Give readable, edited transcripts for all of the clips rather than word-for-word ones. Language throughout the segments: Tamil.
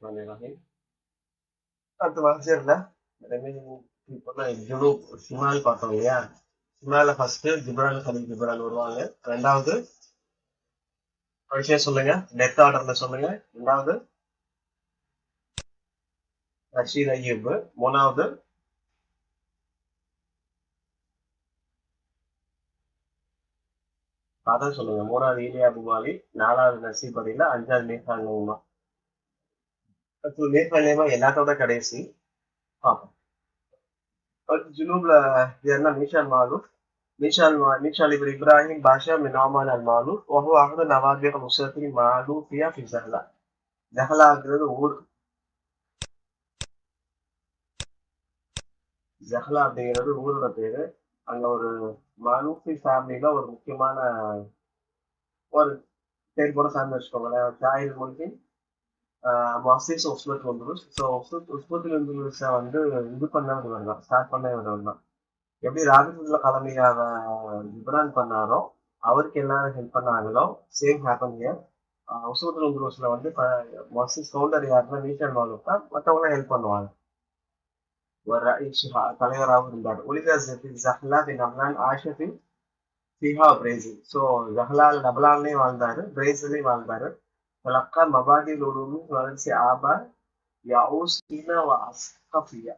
Bismillahirrahmanirrahim. அடுத்த வரிசையில ஜுனூப் ஷிமால் பார்த்தோம் இல்லையா? ஷிமால ஃபர்ஸ்ட் ஜிப்ரான் கலீல் ஜிப்ரான் வருவாங்க. ரெண்டாவது வரிசையா சொல்லுங்க, டெத் ஆர்டர்ல சொல்லுங்க. ரெண்டாவது ரஷீத் அய்யூப். மூணாவது அதான் சொல்லுங்க. மூணாவது ஈலியா புகாரி. நாலாவது நசீப் அலிலா. அஞ்சாவது நேஃபான் நைமா. அடுத்து நேஃபான் நைமா எல்லாத்தோட கடைசி பார்ப்போம். அடுத்து ஜுனூப்ல என்ன மீஷான் மாலூஃப். ميشال بن إبراهيم باشا من عمان المعلوف وهو أحد نوابغ نصرة المعلوفية في زهلة. ஜஹலாங்கிறது ஊர். ஜஹலா அப்படிங்கிறது ஊரோட பேரு. அங்க ஒரு மாலூஃபி ஃபேமிலியில ஒரு முக்கியமான ஒரு பேர் கூட ஃபேமிலி வச்சுக்கோங்களேன். ஜாயிர் முல்கின் மசீஸ் உஸ்மத் வந்துருஸ். ஸோ உஸ்மத்தில் வந்துருஸை வந்து இது பண்ணவர் தான், ஸ்டார்ட் பண்ணவர் தான். எப்படி ராபித்துல்ல கலமையாக ஜிப்ரான் பண்ணாரோ, அவருக்கு எல்லாரும் ஹெல்ப் பண்ணாங்களோ, சேம் ஹேப்பன் ஹியர். உஸ்மத்துல் வந்துருஸ்ல வந்து மசீஸ் ஃபவுண்டர் யாருன்னா மீஷால் மாலூஃப் தான். மற்றவங்க ஹெல்ப் பண்ணுவாங்க. ஒரு தலைவராகவும் இருந்தார். ஒலிதா ஜஹ்லா பின் அம்னான் ஆஷிஃபி ஃபிஹா பிரேசில். ஸோ ஜஹ்லால் நபலான்லேயும் வாழ்ந்தாரு, பிரேசிலையும் வாழ்ந்தாரு. தலக்கா மபாதில் உலூமி வளர்ச்சி ஆபா யாஊஸ்தீனா வ அஸ்கஃபியா.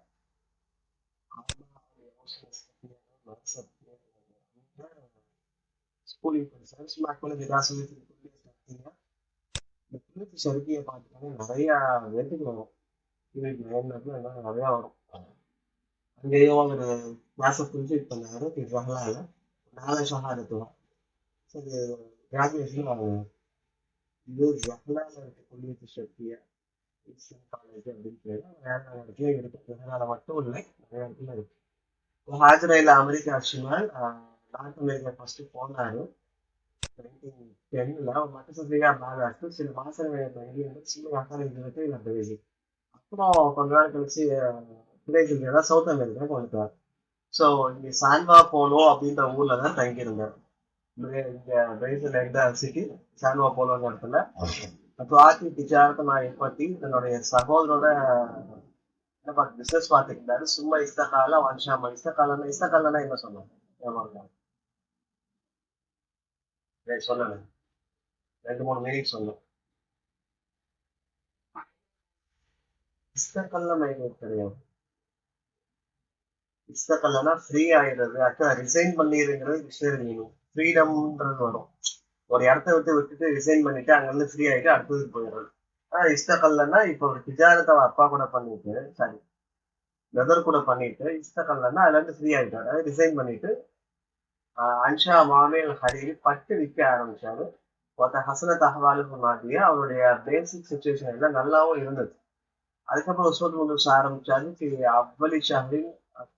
ஸ்கூலிங் படிச்சாரு. ஸ்மாக்ல விராசல் ஷருக்கியை பார்த்துட்டாங்க. நிறைய வேட்டுக்கு வரும். எல்லாம் நிறையா வரும். அங்கேயும் ஒரு கிளாஸை கம்ப்ளீட் பண்ணாரு ஜஹ்லால. நாலு ஷஹாதத்துவா. சரி, கிராஜுவேஷன் ஆகும். இது ஜஹ்லால இருக்க குல்லியத்து ஷர்க்கியா இஸ்லாம் காலேஜ் அப்படின்னு பேரு. வேற இடத்துல இருக்கு. ஜஹ்லால மட்டும் இல்லை, நிறைய இடத்துல இருக்கு. ஹாஜரையில் அமெரிக்கா ஷிமால் நார்த் அமெரிக்கா ஃபர்ஸ்ட் போனாரு 1910ல. மற்ற சந்திரிகா பாகாஸ்து சில மாசங்கள் தங்கி வந்து சின்ன அக்காலிக்கு இல்லை பிரேசில். அப்புறம் கொஞ்ச நாள் கழிச்சு பிரேசில் தான் சவுத் அமெரிக்கா வந்துட்டார். ஸோ இங்க சான்வா போலோ அப்படின்ற ஊர்ல தான் தங்கியிருந்தார். இங்க பிரேசில் எந்த சிட்டி சான்வா போலோங்கிற இடத்துல. அப்போ ஆட்சி திச்சாரத்தை நான் ஏற்படுத்தி தன்னுடைய சகோதரோட என்ன பார்த்து பிசினஸ் பார்த்துக்கிட்டாரு. சும்மா இஸ்தகால வன்ஷாமா. இஸ்தகாலன்னா என்ன சொன்னாங்க சொல்லல. 2-3 மீனிங் சொன்னோம். இஸ்தகல்ல மைண்ட் கிடையாது. இஸ்தகல்லனா ஃப்ரீ ஆயிடுறது. அடுத்த ரிசைன் பண்ணிடுங்கிறது விஷயம். ஃப்ரீடம்ன்றது வரும். ஒரு இடத்த விட்டுட்டு ரிசைன் பண்ணிட்டு அங்கிருந்து ஃப்ரீ ஆயிட்டு அடுத்ததுக்கு போயிடுறது. இஸ்தகல்லன்னா இப்போ ஒரு திஜாரத்தை அப்பா கூட பண்ணிட்டு, சாரி பிரதர் கூட பண்ணிட்டு, இஸ்தகல்லன்னா அதுல இருந்து ஃப்ரீ ஆயிட்டாரு. அதாவது ரிசைன் பண்ணிட்டு அன்ஷா மாமேல் ஹரீரி பட்டு விற்க ஆரம்பிச்சாரு. ஹசன தகவல் மாதிரியே அவருடைய பேசிக் சுச்சுவேஷன் எல்லாம் நல்லாவும் இருந்தது. அதுக்கப்புறம் உஸ்மத் முல்லூஸ் ஆரம்பிச்சாரு. அவ்வளி ஷஹரின்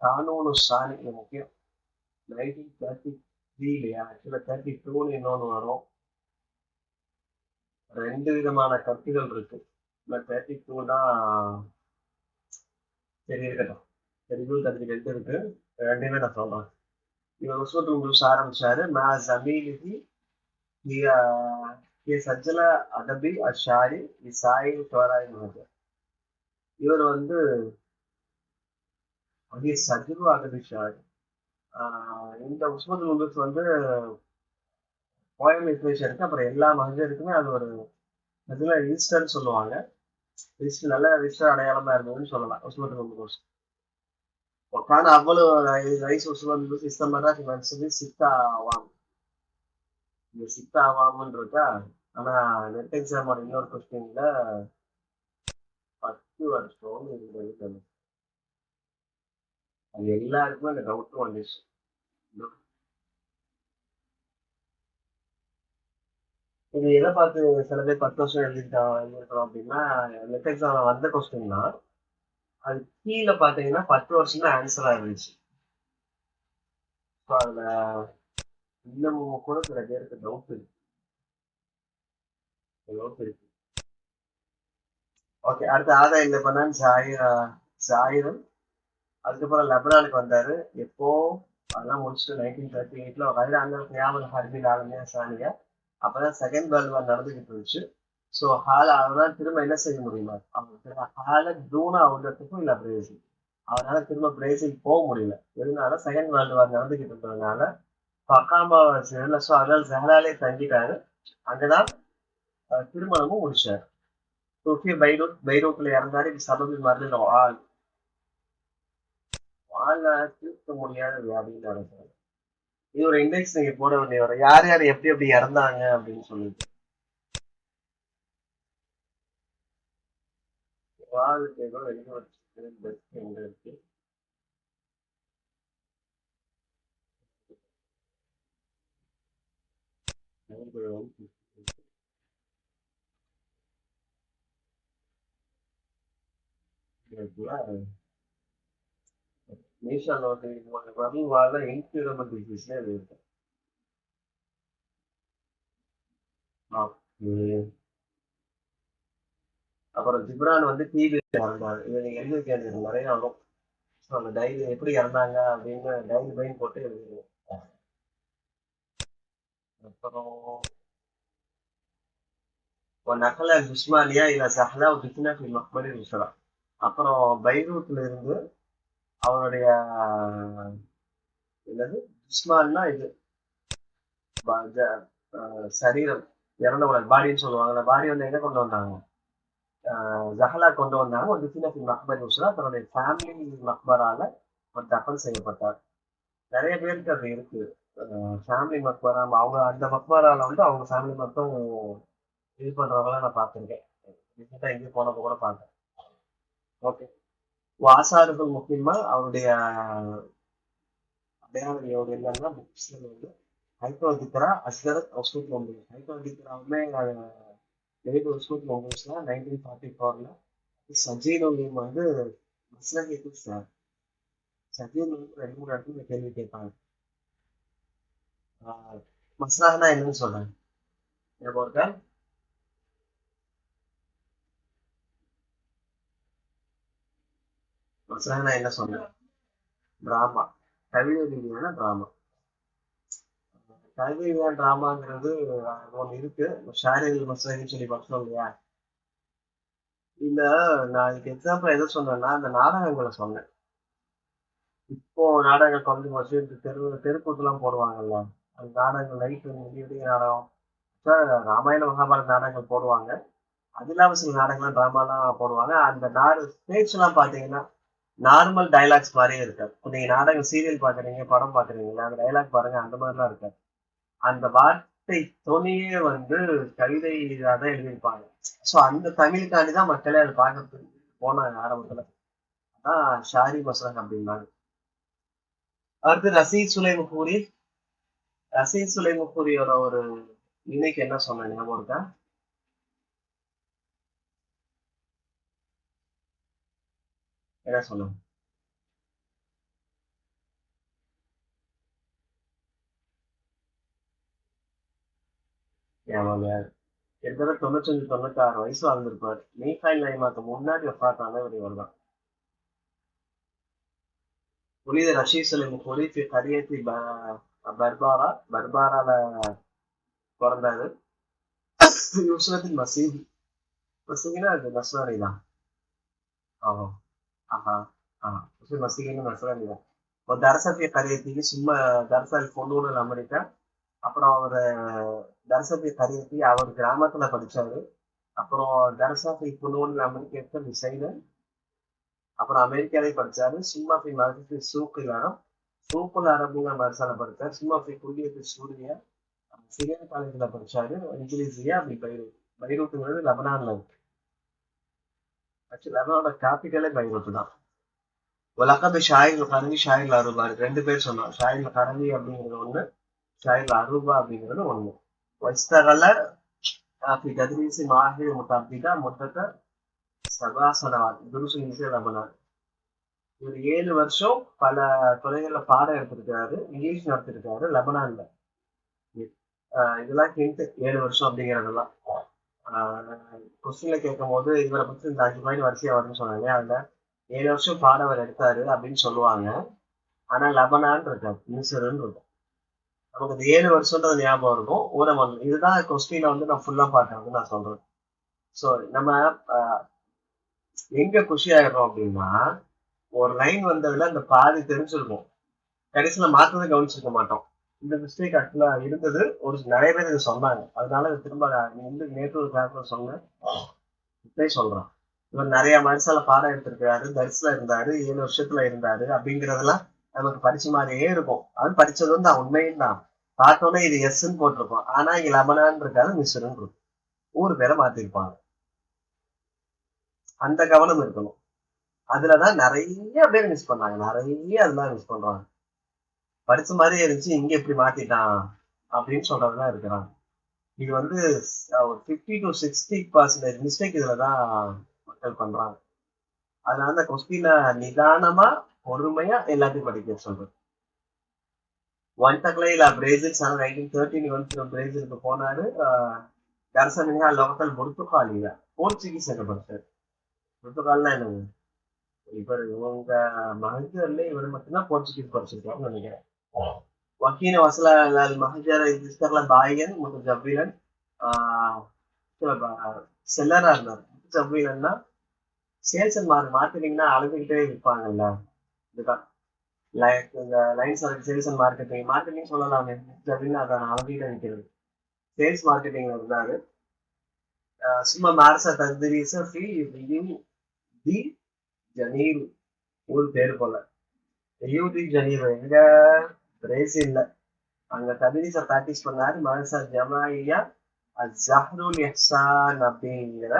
கானூனு சாணி முக்கியம் 1933 இல்லையா? ஆக்சுவலா 32ன்னு இன்னொன்று வரும். 2 விதமான கருத்துகள் இருக்கு. 32 சரி இருக்கட்டும். 32 இருக்கு. ரெண்டுமே நான் சொல்றேன். இவர் உஸ்மத் முல்லூஸ் ஆரம்பிச்சாரு. நான் ஜமீலிஹி சஜ்ஜல அதபி அஷாரி இசாயில் தோராய் மஹர். இவர் வந்து சஜ்ரு அதபி ஷாரி. இந்த உஸ்மத் முல்லூஸ் வந்து போயம் லிட்ரேச்சர் இருக்கு. அப்புறம் எல்லா மகஜருக்குமே அது ஒரு அதுல ரிஜிஸ்டர்னு சொல்லுவாங்க. நல்ல ரிஜிஸ்டர் அடையாளமா இருந்ததுன்னு சொல்லலாம் உஸ்மத் முல்லூஸ். وكان أول رئيس عثمان بن استمر في منصبه 6 أعوام. இந்த 6 அவாம்னு இருக்கா. ஆனா நெட் எக்ஸாமோட இன்னொரு கொஸ்டின்ல 10 வருஷம் இருந்தது. அது எல்லாருக்குமே அந்த டவுட் வந்துச்சு. இது எதை பார்த்து சில பேர் 10 வருஷம் எழுதிருக்கிறோம் அப்படின்னா, நெட் எக்ஸாம்ல வந்த கொஸ்டின் தான். அது கீழே பாத்தீங்கன்னா 10 வருஷம் தான் ஆன்சரா இருந்துச்சு. அதுல இன்னமும் கூட சில பேருக்கு டவுட் இருக்கு. ஓகே, அடுத்து ஆதா இந்த பண்ணான்னு ஜாயிரம். அதுக்கப்புறம் லெபனானுக்கு வந்தாரு. எப்போ அதெல்லாம் முடிச்சுட்டு 1938ல ஞாபகம் ஹர்பில் ஆலமியா சானியா. அப்பதான் செகண்ட் வேர்ல்டு வார் நடந்துகிட்டு இருந்துச்சு. ஸோ அவரால் திரும்ப என்ன செய்ய முடியல, ஹால தூணா ஆகுறதுக்கும் இல்லை பிரேசில். அவரால திரும்ப பிரேசில் போக முடியல. எதனால? செகண்ட் வேர்ல்டு வார் நடந்துகிட்டு இருந்ததுனால பக்காமா வச்சுல. ஸோ அதனால ஜஹலாலே தங்கிட்டாரு. அங்கதான் திருமணமும் முடிச்சாரு. சோஃபியா பைரூட்ல இறந்தாரு. இது சபபி மரணம் வாழ்நாள் தீர்க்க முடியாத வியாதின்னு நடந்தாரு. இது ஒரு இண்டெக்ஸ் நீங்க போட வேண்டிய வரும், யார் யார் எப்படி எப்படி இறந்தாங்க அப்படின்னு சொல்லிட்டு. வாழ்க்கை ஏதோ வெளியே வச்சு பெஸ்ட் எங்க இருக்கு. மீஷா நோட்டு ரவி வாழ இன்க்யூரபிள் டிசீஸ்ல இது இருக்கு. ஓகே. அப்புறம் ஜிப்ரான் வந்து டிவி இறந்தாரு. இது நீங்க எழுதி வைக்கிறது நிறைய வரும். ஸோ அந்த டைரி எப்படி இறந்தாங்க அப்படின்னு டைரி பைன் போட்டு எழுதிடுவோம். அப்புறம் நகல உஸ்மானியா இல்ல சஹலா பித்னா ஃபி மக்பரி ருஸ்ரா. அப்புறம் பைரூட்ல இருந்து அவருடைய என்னது உஸ்மான்னா இது சரீரம், இறந்த உடல் பாடின்னு சொல்லுவாங்க. அந்த பாடி வந்து எங்க கொண்டு வந்தாங்க? ஜஹலா கொண்டு வந்தாங்க. ஒரு பித்னா ஃபி மக்பரி ருஸ்ரா தன்னுடைய ஃபேமிலி மக்பரால ஒரு தஃபன் செய்யப்பட்டார். நிறைய பேருக்கு அது இருக்கு. ஃபேமிலி மக்பரா அவங்க அந்த மக்பரால வந்து அவங்க ஃபேமிலி மட்டும் இது பண்றவங்களாம் நான் பார்த்துருக்கேன். ரீசெண்டா எங்கேயும் போனப்போ கூட பார்த்தேன். ஓகே. வாசாறுகள் முக்கியமா அவருடைய அடையாளம் எவ்வளவு என்னன்னா புக்ஸ்ல வந்து ஹைட்ரோதிக்ரா அஸ்கரத் ஒஸ்கூட் மொபைல். ஹைட்ரோதிக்ராவுமே எழுதி ஒஸ்கூட் மொபைல்ஸ்ல 1944ல சஜீனும் வந்து மஸ்லஹிக்கு சார். சஜீன் வந்து 2 3 இடத்துல கேள்வி கேட்பாங்க. மஸ்லாஹ்னா என்னன்னு சொல்றேன் ஒருத்தர். மஸ்லாஹ்னா என்ன சொன்னேன்? டிராமா. கவிதை ரீதியான டிராமா. கவிதை ரீதியான டிராமாங்கிறது ஒண்ணு இருக்கு. ஷாரில் மஸ்லஹின்னு சொல்லி பார்த்தோம் இல்லையா? இல்ல, நான் இதுக்கு எக்ஸாம்பிள் எதை சொன்னேன்னா அந்த நாடகங்களை சொன்னேன். இப்போ நாடகங்கள் குறைஞ்சு போச்சு. இந்த தெருக்கூத்துலாம் போடுவாங்கல்ல, அந்த நாடகங்கள் நைட்டு விடிய நாடகம். சார், ராமாயண மகாபாரத நாடகங்கள் போடுவாங்க. அது இல்லாம சில நாடகம்லாம் டிராமாலாம் போடுவாங்க. அந்த ஸ்டேஜ் எல்லாம் பாத்தீங்கன்னா நார்மல் டைலாக்ஸ் மாதிரியே இருக்காது. இப்போ நீங்க நாடகம் சீரியல் பாக்குறீங்க, படம் பாக்குறீங்களா, அந்த டைலாக் பாருங்க, அந்த மாதிரிலாம் இருக்காது. அந்த வார்த்தை துணியே வந்து கவிதை தான் எழுதியிருப்பாங்க. ஸோ அந்த தமிழுக்காண்டி தான் மக்களே அதை பார்க்கறதுக்கு போனாங்க ஆரம்பத்துல. அதான் ஷாரி மஸ்ரன் அப்படின்னாங்க. அடுத்து ரசீத் சுலைமுகூரியோட ஒரு இன்னைக்கு என்ன சொன்ன ஞாபகம் இருக்கா? என்ன சொன்ன? ஞாபகம் இல்ல. கிட்டத்தட்ட 95 96 வயசு வாழ்ந்திருப்பாரு. மீகாயில் நைமாக்கு முன்னாடி வஃபாத்தான இவர் தான். ولد رشيد சுலைமுகூரி في قرية பர்பாரால பிறந்தாரு. யுஸ்ரத்தின் மசீதி. மசீதினா அது நஸ்ரானி தான். ஆமா. ஆஹா. மசீதின்னு நஸ்ரானி தான். ஒரு தரசத்திய கரியத்திக்கு சும்மா தரசல் பொண்ணு அமெரிக்கா. அப்புறம் அவரு தரசத்திய கரியத்தி அவர் கிராமத்துல படிச்சாரு. அப்புறம் தரசாஃபி புனூன் அமெரிக்க விசைல. அப்புறம் அமெரிக்காலே படிச்சாரு. சும்மா போய் மருத்துவ சூக்கிலாரம் சூப்பல் அரபுங்க மருசால படிச்சாரு. சும்மா போய் குடியேற்ற சூரிய சிரியன் காலேஜ்ல படிச்சாரு. இங்கிலீஷியா அப்படி பைரூட்டுங்கிறது லெபனான்ல இருக்கு. ஆக்சுவலி லெபனானோட கேபிட்டலே பைரூட் தான். உலகத்து ஷாயில் கரந்தி ஷாயில் அருபா இருக்கு. 2 பேர் சொன்னோம். ஷாயில் கரந்தி அப்படிங்கிறது ஒண்ணு, ஷாயில் அருபா அப்படிங்கிறது ஒண்ணு. வைஸ்தகல في تدريس معاهد متعددة مدة 7 سنوات دروس الإنجليزية لبنان. இவர் 7 வருஷம் பல துறைகள்ல பாடம் எடுத்திருக்காரு. இங்கிலீஷ் நடத்திருக்காரு லெபனான்ல. இதெல்லாம் ஹிண்ட். 7 வருஷம் அப்படிங்கிறதெல்லாம் கொஸ்டின்ல கேட்கும் போது இவரை பத்தி இந்த 5 பாயிண்ட் வரிசையா வரும்னு சொன்னாங்க. அதுல 7 வருஷம் பாடம் அவர் எடுத்தாரு அப்படின்னு சொல்லுவாங்க. ஆனா லெபனான் இருக்காது, மிஸ்ருன்னு இருக்கும். நமக்கு இந்த 7 வருஷம்ன்றது ஞாபகம் இருக்கும். ஊரம் இதுதான் கொஸ்டினை வந்து நான் ஃபுல்லா பார்த்தேன் நான் சொல்றேன். ஸோ நம்ம எங்க குஷி ஆயிடுறோம் அப்படின்னா, ஒரு லைன் வந்ததுல அந்த பாதி தெரிஞ்சிருக்கும். கடைசியில மாத்ததை கவனிச்சிருக்க மாட்டோம். இந்த மிஸ்டேக் ஆக்சுவலா இருந்தது. ஒரு நிறைய பேர் இதை சொன்னாங்க. அதனால இதை திரும்ப நீ வந்து நேற்று ஒரு பேப்பர் சொன்னேன், இப்பயே சொல்றான். இவர் நிறைய மனுஷால பாடம் எடுத்திருக்காரு, தரிசில இருந்தாரு, 7 வருஷத்துல இருந்தாரு அப்படிங்கறதெல்லாம் நமக்கு படிச்ச மாதிரியே இருக்கும். அது படிச்சது வந்து உண்மையும் தான். பார்த்தோன்னே இது எஸ்ன்னு போட்டிருப்போம். ஆனா இங்க லெபனான் இருக்காது, மிஸ்ருன்னு இருக்கும். ஊர் பேரை மாத்திருப்பாங்க. அந்த கவனம் இருக்கணும். அதுலதான் நிறைய பேர் மிஸ் பண்ணாங்க. நிறைய அதெல்லாம் மிஸ் பண்றாங்க. படிச்ச மாதிரியே இருந்துச்சு, இங்க இப்படி மாத்திட்டான் அப்படின்னு சொல்றதுதான் இருக்கிறாங்க. இது வந்து ஒரு 50 to 60% மிஸ்டேக் இதுலதான் மக்கள் பண்றாங்க. அதனால அந்த கொஸ்டினை நிதானமா பொறுமையா எல்லாத்தையும் படிக்க சொல்றது. ஒன்டக்லைல பிரேசில் 1913 வந்து பிரேசிலுக்கு போனாரு. கரசனியா லோக்கல் புர்த்துகாலியா போர்ச்சுகீஸ் என்ன படிச்சாரு. புர்த்துகால்னா என்னங்க? இவங்க மகஜர்ல இவர் மட்டும்தான் போர்ச்சுகீஸ் படிச்சிருக்காருன்னு நினைக்கிறேன். وكيل وصل إلى المحجر يذكر باين متجبلا செல்லரா இருந்தார். முத்தஜவ்விலன்னா சேல்ஸ் அண்ட் மார்க்கெட்டிங்னா அழுதுகிட்டே இருப்பாங்கல்ல. இதுதான் இந்த lines sales and marketing marketing சொல்லலாமே. முத்தஜவ்வில்னு அதை அழுதுகிட்டே நிற்கிறது. சேல்ஸ் மார்க்கெட்டிங்ல இருந்தாரு. சும்மா மார்சா தந்திரிச ஃபி தி ஜனீரு ஊர் பேரு போல. ரியூ தி ஜனீரோ எங்க? பிரேசில்ல. அங்க ததீஸ பிராக்டிஸ் பண்ணாரு. மதரசா ஜமாயியா ஜஹ்ருல் இஹ்சான் அப்படிங்கிற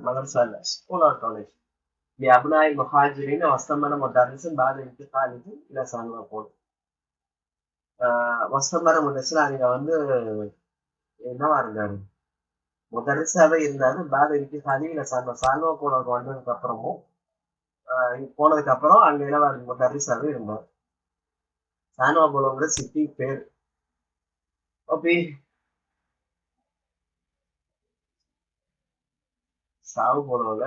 மதரசால ஸ்கூல் ஆர் காலேஜ். لأبناء المهاجرين واستمر مدرسا بعد انتقاله إلى سانغافور. واستمر مدرسا அங்க வந்து என்னவா இருந்தாரு? முதரிசாவே இருந்தாரு. بعد انتقاله إلى சால்வாபோருக்கு வந்ததுக்கு அப்புறமும் போனதுக்கு அப்புறம் அங்க என்னவா இருக்கு? முதரிசாவே இருந்தார். சால்வாபோரோங்கிற சிட்டி பேர். அப்படி சாவு போலோல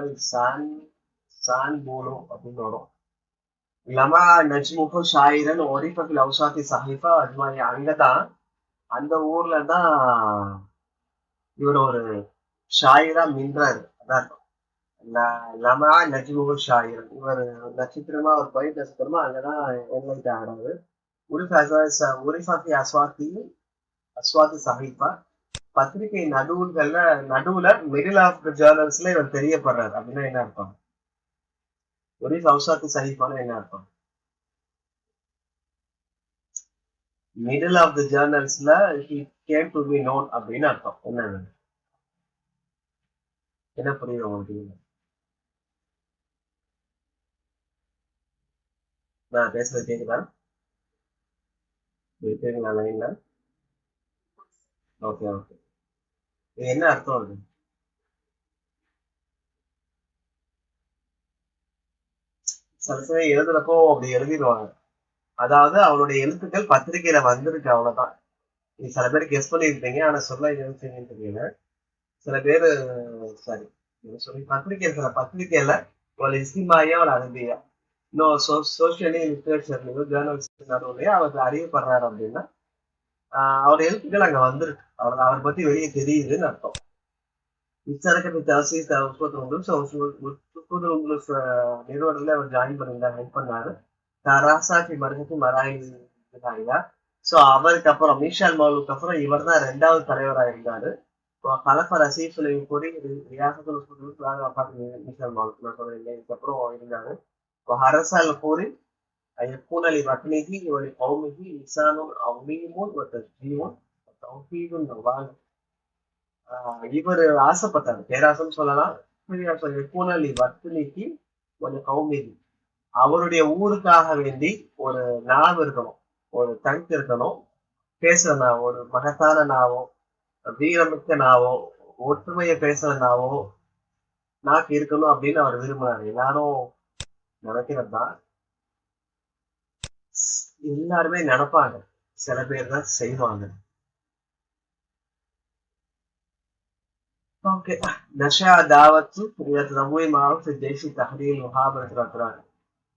சான் போலோ அப்படின்னு வரும். லமா நஜ்முஹு ஷாயிரன் ஒரிஃபத்தில் அவுசாத்தி சஹிஃபா அஜ்மானி. அங்கதான் அந்த ஊர்ல தான் இவர் ஒரு ஷாயிரா மின்றாரு. அதான் லமா நஜ்முஹு ஷாயிரன். இவர் நட்சத்திரமா ஒரு பயிர் நட்சத்திரமா அங்கதான் என்லைட் ஆகிறாரு. உரிஃபாத்தி அஸ்வாத்தி சஹிஃபா பத்திரிகை நடுவுல மிடில் ஆஃப் த ஜேர்னல்ஸ்ல இவர் தெரியப்படுறாரு. அப்படின்னா என்ன அர்த்தம்? ஒரே அவுசாத்தி சஹிஃபான என்ன அர்த்தம்? மிடில் ஆஃப் த ஜேர்னல்ஸ்ல he came to be known அப்படின்னு அர்த்தம். என்ன புரியுது உங்களுக்கு? நான் பேசுறது கேக்குதா? கேக்குங்களா லைன்ல? Okay okay. இது என்ன அர்த்தம் அது? சில சமயம் எழுதுறப்போ அப்படி எழுதிடுவாங்க. அதாவது அவருடைய எழுத்துக்கள் பத்திரிகையில வந்திருக்கு, அவ்வளவுதான். இது சில பேர் கெஸ் பண்ணியிருப்பீங்க, ஆனா சொல்ல எழுதுறீங்கன்னு தெரியல. சில பேரு சாரி சொல்லி பத்திரிகையில ஒரு இஸ்திமாயா ஒரு அரபியா இன்னும் சோசியலி லிட்ரேச்சர்லயோ ஜேர்னல்ஸ் நடுவுலயோ அவர் அறியப்படுறாரு அப்படின்னா அவர் எழுத்துக்கள் அங்க வந்திருக்கு. அவர் பத்தி வெளியே தெரியுதுன்னு அர்த்தம். இச்சரக்கு தசீஸ் நிறுவனத்துல அவர் ஜாயின் பண்ணிருந்தார், ஹெல்ப் பண்ணாரு. ராசாஃபி மருகத்து மராயிலா. ஸோ அவருக்கு அப்புறம் மீஷால் மௌலுக்கு அப்புறம் இவர் தான் 2வது தலைவராக இருந்தாரு. கலஃப ரசீஃபுல் கூறி ரியாசத்துல் மீஷால் மௌலுக்கு நான் சொல்றேன் இதுக்கப்புறம் இருந்தாரு. ஹரசால் கூறி يكون لبطنه ولقومه لسان عظيم وتسبيح وتوحيد وبعد. இவர் ஆசைப்பட்டார், பேராசம் சொல்லலாம். எப்பூனலி வர்த்தனைக்கு ஒரு கௌமிகி அவருடைய ஊருக்காக வேண்டி ஒரு நாவ் இருக்கணும், ஒரு தனித்து இருக்கணும். பேசுற நாவோ, ஒரு மகத்தான நாவோ, வீரமிக்க நாவோ, ஒற்றுமையை பேசுற நாவோ நாக்கு இருக்கணும் அப்படின்னு அவர் விரும்பினார். எல்லாரும் நினைக்கிறதுதான், எல்லாருமே நினைப்பாங்க, சில பேர் தான் செய்வாங்க. اوكي. نشأ دعوة للتطوع معه في الجيش تحرير محاربة الأتراك.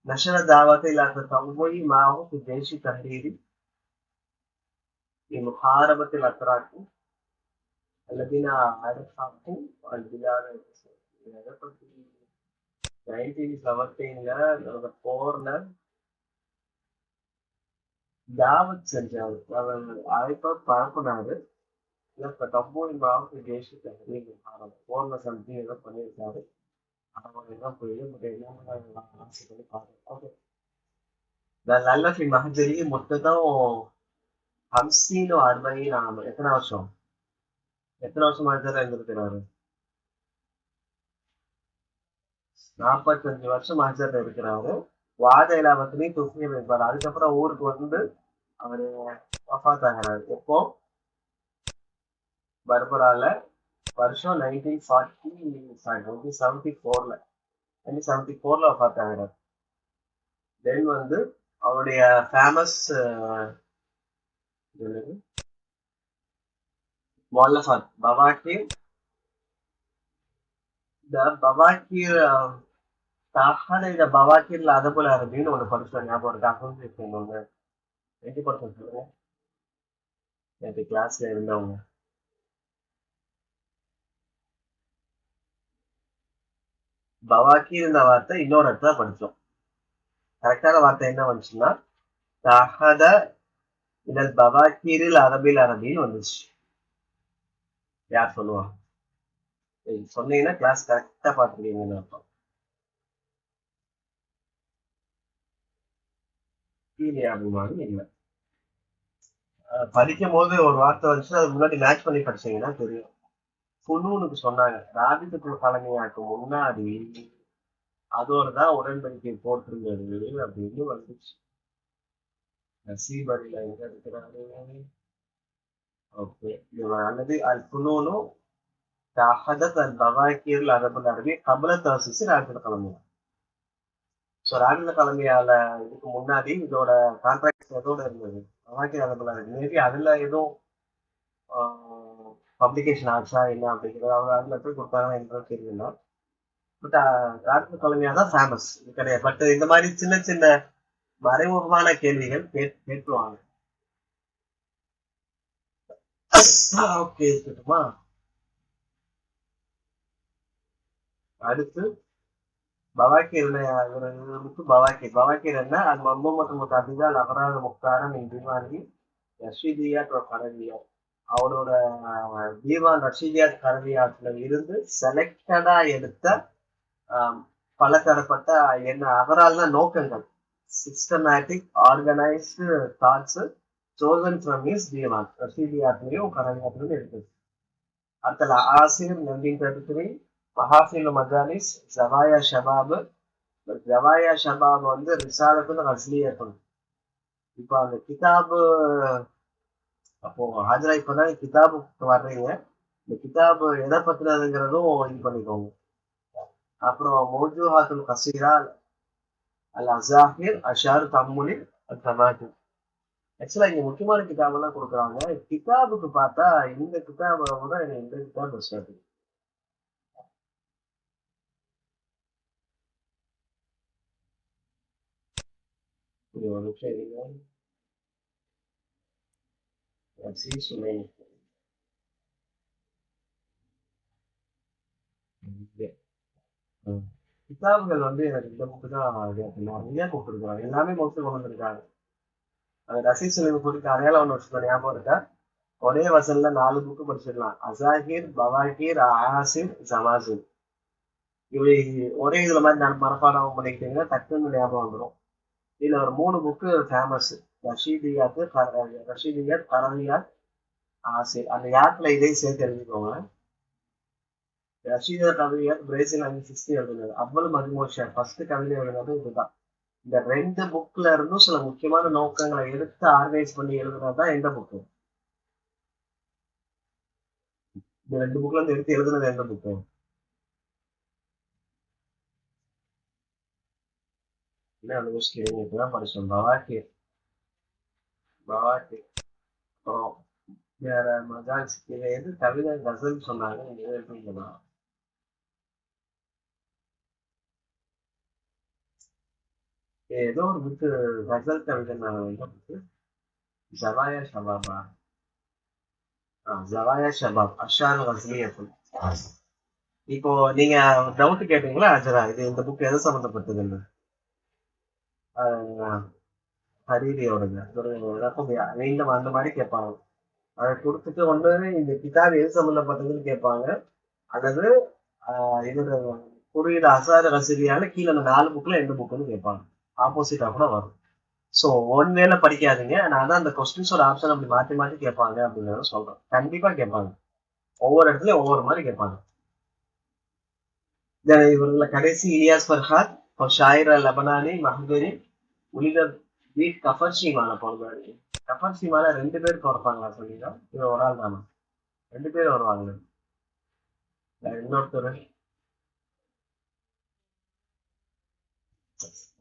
نشر دعوة إلى التطوع معه في الجيش تحرير لمحاربة الأتراك. الذين ألحقوا البلاد எதை பத்தி 1917ல 4ல தாவத் செஞ்சாரு. அவர் ஆயிரத்தி பரப்புனாரு. இல்ல இப்ப கம்பூரி மாவட்ட தேசிய போர்ல சம்திங் ஏதோ பண்ணியிருக்காரு. அவங்க எல்லாம் போய் பட் என்ன ஆசை பண்ணி பாருங்க. ஓகே. நல்ல في المهجري مدته 50 و40 عام. எத்தனை வருஷம் மகஜர் இருந்திருக்கிறாரு? 45 வருஷம் மகஜர்ல இருக்கிறாரு. வாத இலாபத்திலையும் துஃபியில் இருப்பாரு. அதுக்கப்புறம் ஊருக்கு வந்து அவரு வஃபாத் ஆகிறாரு. எப்போ? பர்பரால வருஷம் 1974ல 1974ல வஃபாத் ஆகிறார். தென் வந்து அவருடைய ஃபேமஸ் முஅல்லஃபாத் பவாக்கீர். இந்த பவாக்கீர் இந்த பவாக்கீர்ல அதபுல் அரபின்னு ஒண்ணு படிச்சோம். ஞாபகம் இருக்கா? அசோசியேஷன் ஒண்ணு எங்க படிச்சோம் சொல்லுங்க. நேற்று கிளாஸ்ல இருந்தவங்க. பவாக்கீர் இந்த வார்த்தை இன்னொரு இடத்துல படிச்சோம். கரெக்டான வார்த்தை என்ன வந்துச்சுன்னா தஹத இதழ் பவாக்கீரில் அரபில் அரபின்னு வந்துச்சு. யார் சொல்லுவா? சொன்னீங்கன்னா கிளாஸ் கரெக்டா பாத்துருக்கீங்கன்னு அர்த்தம். கீழே அபிமானம் இல்லை. படிக்கும் போது ஒரு வார்த்தை வந்துச்சு. அது முன்னாடி மேட்ச் பண்ணி படிச்சீங்கன்னா தெரியும். குனூனுக்கு சொன்னாங்க ராபித்துக்குள் தலைமையாக்கு முன்னாடி அதோட தான் உடன்படிக்கை போட்டிருந்தது அப்படின்னு வந்துச்சு. நசீபரில எங்க இருக்கிறாரு? ஓகே. அல்லது அல் குனூனு தஹதத் அல் பவாக்கீர் الأدب العربي قبل تأسيس ராபித் கலமியா. ஸோ ராபித் கலமியால இதுக்கு முன்னாடி இதோட கான்ட்ராக்ட் எதோட இருந்தது? பவாக்கீர் அதபுல் அரபி. மேபி அதுல எதுவும் பப்ளிகேஷன் ஆச்சா என்ன அப்படிங்கிறது அவங்க அதுல போய் கொடுத்தாங்க என்ற தெரியல. பட் ராபித் கலமியா தான் ஃபேமஸ். இது கிடையாது. பட் இந்த மாதிரி சின்ன சின்ன மறைமுகமான கேள்விகள் கேட்டுருவாங்க. ஓகே, இருக்கட்டுமா? அடுத்து பவாக்கீர் பவாக்கீர் என்ன? அது மன்மூமத்து முத்தாபிதா அபராத முக்தாரம் தீவானி ரஷீதியாத் கரவியாத். அவரோட தீவான் ரஷீதியாத் கரவியாத்துல இருந்து செலக்டடா எடுத்த பலதரப்பட்ட என்ன அகரால்னா நோக்கங்கள், systematic organised thoughts chosen from his தீவான் ரஷீதியாத்லயும் கரவியாத்லயும் எடுத்தது. அடுத்த ஆசிர் 1933 மஹாஃபில் மஜாலிஸ் ஜவாயா ஷபாப். ஜவாயா ஷபாப் வந்து ரிசாலத்துன்னு கஸ்லியா இருக்கணும். இப்போ அந்த கிதாபு அப்போ ஹாஜரா இப்பதான் கிதாபுக்கு வர்றீங்க. இந்த கிதாபு எதை பத்தினதுங்கிறதும் இது பண்ணிக்கோங்க. அப்புறம் மௌஜூஹாத்துல் கசீரா அல் அஸாஹிர் அஷாரு தம்முலி தமாது. ஆக்சுவலா இங்க முக்கியமான கிதாபு எல்லாம் கொடுக்குறாங்க. கிதாபுக்கு பார்த்தா இந்த கிதாபை விட இந்த கிதாப் பெஸ்டா இருக்கு. ஒரு நிமிஷம் இருங்க. கிதாபுகள் வந்து எனக்கு இந்த புக்கு தான் நிறைய கொடுத்துருக்காங்க. எல்லாமே மோஸ்ட்லி கொண்டு வந்திருக்காங்க. அந்த ரசீஸ் குறித்த அடையாளம் ஒன்று வச்சுக்கோ, ஞாபகம் இருக்கா? ஒரே வசல்ல 4 புக்கு படிச்சிடலாம். அசாகிர், பவாகிர், ஆசிர், ஜமாசிர். இவை ஒரே இதுல மாதிரி நான் மனப்பாடம் பண்ணிக்கிட்டீங்கன்னா டக்குன்னு ஞாபகம் வந்துடும். இதுல ஒரு 3 புக்கு ஃபேமஸ். ரஷீதியாத் கரவியாத் ஆசிர். அந்த யாத்துல இதையும் சேர்த்து எழுதிக்கோங்க. ரஷீதா கவிஞர் பிரேசில் 1960 எழுதினது. அவ்வளவு மதுமோஷர் ஃபர்ஸ்ட் கவிதை எழுதுனது இதுதான். இந்த 2 புக்ல இருந்தும் சில முக்கியமான நோக்கங்களை எடுத்து ஆர்கனைஸ் பண்ணி எழுதுனதுதான் எந்த புக்கு? இந்த 2 புக்ல இருந்து எடுத்து எழுதுனது எந்த புக்கு? என்ன யோசிக்கிறீங்க? இப்பதான் படிச்சோம். பவாக்கீர். அப்புறம் வேற மஜால்ஸ் எது கவிதை கசல் சொன்னாங்க, நீங்க எது எழுதுறீங்களா? ஏதோ ஒரு புக்கு கசல் கவிதை. நான் எந்த புக்கு? ஜவாயா ஷபாபா. ஜவாயா ஷபாப் அஷார் வஸ்லியத்துல். இப்போ நீங்க டவுட் கேட்டீங்களா அஜரா, இது இந்த புக் எது சம்பந்தப்பட்டதுன்னு? ஆஹ் ஹரீரியோடது ஒரு ரகம் மீண்டும் அந்த மாதிரி கேட்பாங்க. அதை கொடுத்துட்டு ஒண்ணு இந்த கிதாப் எது சம்பந்தப்பட்டதுன்னு கேட்பாங்க, அல்லது இது குறியீடு அசார ரசீதியான கீழே அந்த 4 புக்ல எந்த புக்குன்னு கேட்பாங்க. ஆப்போசிட்டா கூட வரும். ஸோ ஒன் வேல படிக்காதீங்க. நான் தான் அந்த கொஸ்டின்ஸோட ஆப்ஷன் அப்படி மாத்தி மாத்தி கேட்பாங்க அப்படிங்கிறத சொல்றேன். கண்டிப்பா கேட்பாங்க. ஒவ்வொரு இடத்துலயும் ஒவ்வொரு மாதிரி கேட்பாங்க. இவர்கள கடைசி இலியாஸ் ஃபர்ஹாத் ஷாயிர் லெபனானி மஹ்தூரி உலித பீட் கஃபர் ஷீமால பிறந்தாரு. கஃபர் ஷீமால 2 பேர் பிறப்பாங்களா சொல்லிங்க? இவன் ஒரு ஆள் தானா? 2 பேர் வருவாங்க. இன்னொருத்தர்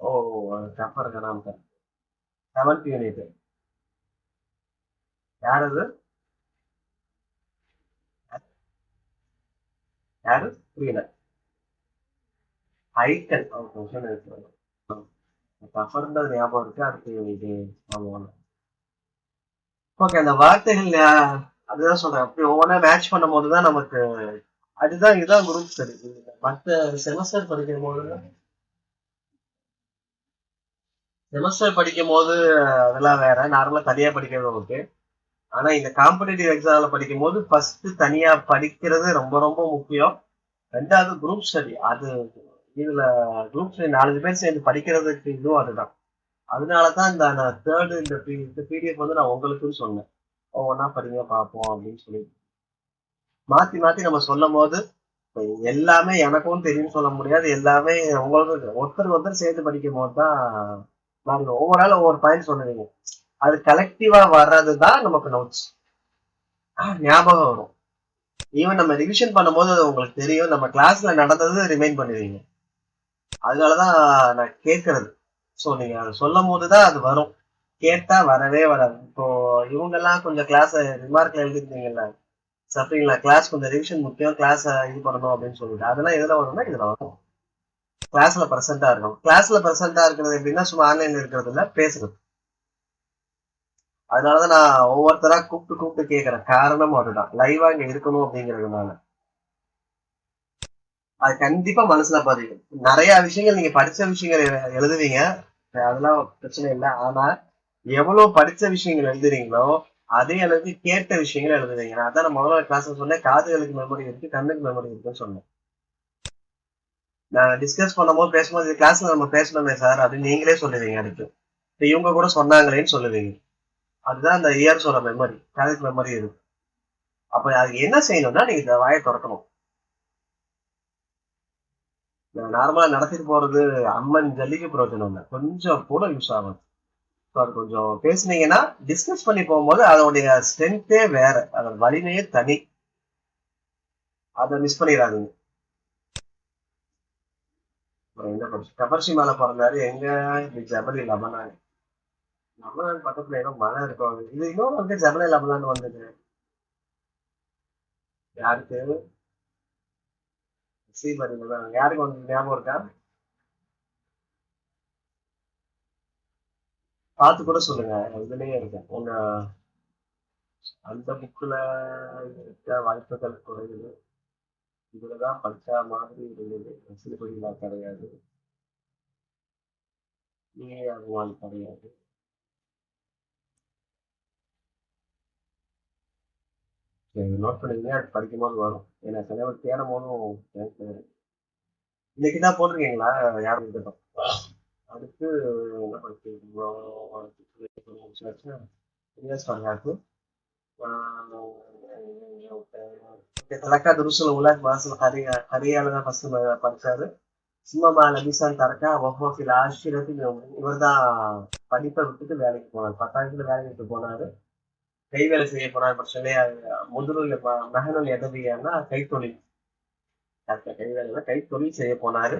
ஓ கஃபர் கலாம் சார். 7th யூனிட் யார் அது? யாரு புரியல? ஹைக்கல் கொஸ்டின் இருக்கு. கஃபர்ன்றது ஞாபகம் இருக்கு. அடுத்து இது ஆமாம். ஓகே, அந்த வார்த்தைகள் அதுதான் சொல்றேன். அப்படி ஒவ்வொன்றா மேட்ச் பண்ணும் போது தான் நமக்கு அதுதான் இதுதான் குரூப் ஸ்டடி. மற்ற செமஸ்டர் படிக்கும் போது செமஸ்டர் படிக்கும் போது அதெல்லாம் வேற, நார்மலா தனியா படிக்கிறது ஓகே. ஆனா இந்த காம்படிட்டிவ் எக்ஸாம்ல படிக்கும் போது ஃபர்ஸ்ட் தனியா படிக்கிறது ரொம்ப ரொம்ப முக்கியம். ரெண்டாவது குரூப் ஸ்டடி. அது இதுல குரூப் ஸ்டடி 4 பேர் சேர்ந்து படிக்கிறதுக்கு இதுவும் அதுதான். அதனாலதான் இந்த தேர்டு இந்த பிடிஎஃப் வந்து நான் உங்களுக்குன்னு சொன்னேன். ஒவ்வொன்றா படிங்க பார்ப்போம் அப்படின்னு சொல்லி மாத்தி மாத்தி நம்ம சொல்லும் போது எல்லாமே எனக்கும் தெரியும் சொல்ல முடியாது. எல்லாமே உங்களுக்கு ஒருத்தர் சேர்த்து படிக்கும் போது தான் நாங்க ஒவ்வொரு நாள் ஒவ்வொரு பாயிண்ட் சொல்லுவீங்க. அது கலெக்டிவா வர்றதுதான் நமக்கு நோட்ஸ் ஞாபகம் வரும். ஈவன் நம்ம ரிவிஷன் பண்ணும்போது அது உங்களுக்கு தெரியும். நம்ம கிளாஸ்ல நடந்தது ரிமைண்ட் பண்ணுவீங்க. அதனாலதான் நான் கேட்கறது. ஸோ நீங்க அதை சொல்லும் போதுதான் அது வரும். கேட்டா வரவே வராது. இப்போ இவங்க எல்லாம் கொஞ்சம் கிளாஸ் ரிமார்க்ல எழுதிருந்தீங்கல்ல, சரிங்களா, கிளாஸ் கொஞ்சம் ரிவிஷன் முக்கியம், கிளாஸ் இது பண்ணணும் அப்படின்னு சொல்லிட்டு அதெல்லாம் எதுல வரும்னா இதுல வரும். கிளாஸ்ல பிரசன்டா இருக்கும். கிளாஸ்ல பிரசன்டா இருக்கிறது எப்படின்னா சும்மா ஆன்லைன்ல இருக்கிறது இல்ல, பேசுறது. அதனாலதான் நான் ஒவ்வொருத்தரா கூப்பிட்டு கூப்பிட்டு கேட்கறேன். காரணம் அதுதான், லைவா இங்க இருக்கணும் அப்படிங்கிறதுனால. அது கண்டிப்பா மனசுல பதியும். நிறைய விஷயங்கள் நீங்க படிச்ச விஷயங்கள் எழுதுவீங்க, அதெல்லாம் பிரச்சனை இல்லை. ஆனா எவ்வளவு படிச்ச விஷயங்கள் எழுதுறீங்களோ அதே அளவுக்கு கேட்ட விஷயங்கள் எழுதுவீங்க. நான் அதான் முதல்ல கிளாஸ்ல சொன்னேன், காதுகளுக்கு மெமரி இருக்கு, கண்ணுக்கு மெமரி இருக்குன்னு சொன்னேன். நான் டிஸ்கஸ் பண்ணும்போது பேசும்போது கிளாஸ்ல நம்ம பேசணுமே சார் அப்படின்னு நீங்களே சொல்லுவீங்க. அடுத்து இப்ப இவங்க கூட சொன்னாங்களேன்னு சொல்லுவீங்க. அதுதான் அந்த இயர்ஸோட மெமரி, காதுக்கு மெமரி இருக்கு. அப்ப அதுக்கு என்ன செய்யணும்னா நீங்க இந்த வாயை திறக்கணும். நார்மலா நடத்திட்டு போறது அம்மன் ஜல்லிக்கு பிரயோஜனம் இல்லை, கொஞ்சம் கூட யூஸ் ஆகும். அது கொஞ்சம் பேசுனீங்கன்னா டிஸ்கஸ் பண்ணி போகும்போது அதோடைய ஸ்ட்ரென்த்தே வேற, அதோட வலிமையே தனி. அதை மிஸ் பண்ணிடாதீங்க. என்ன படிச்சு கபர்ஷி மேல பிறந்தாரு எங்க? இப்படி ஜபலி லபனான். லபனான் பக்கத்துல ஏதோ மலை இருக்கும். இது இன்னொரு வந்து ஜபலி லபனான் வந்தது யாருக்கு? சீபரிங்க தான். யாருக்கு வந்து ஞாபகம் இருக்கா? பார்த்து கூட சொல்லுங்க. இதுலயே இருக்கு உங்க அந்த புக்ல இருக்க வாய்ப்புகள் குறையுது. இதுலதான் படிச்சா மாதிரி இருந்தது. சிறுபடிலாம் கிடையாது. அகவான் கிடையாது. நோட் பண்ணிங்கன்னா அது படிக்கும்போது வரும். ஏன்னா சிலவர் தேடும் போதும் எனக்கு இன்னைக்குதான் போட்டிருக்கீங்களா? யாரும் இருக்கட்டும். அடுத்து என்ன படிச்சிருக்கோம்? தலக்கா துருசுல உலக வாசல் ஹரியால தான் ஃபர்ஸ்ட் படிச்சாரு. சும்மா நபிசான் தரக்கா ஒவ்வொரு ஆசிரியத்தில் இவர் தான் படிப்பை விட்டுட்டு வேலைக்கு போனார். 10ஆம் வேலைக்கு விட்டு போனாரு. கை வேலை செய்ய போனார். பிரச்சனை முதலில் மெஹனுல் எதவியானா கைத்தொழில். கை வேலை கைத்தொழில் செய்ய போனாரு.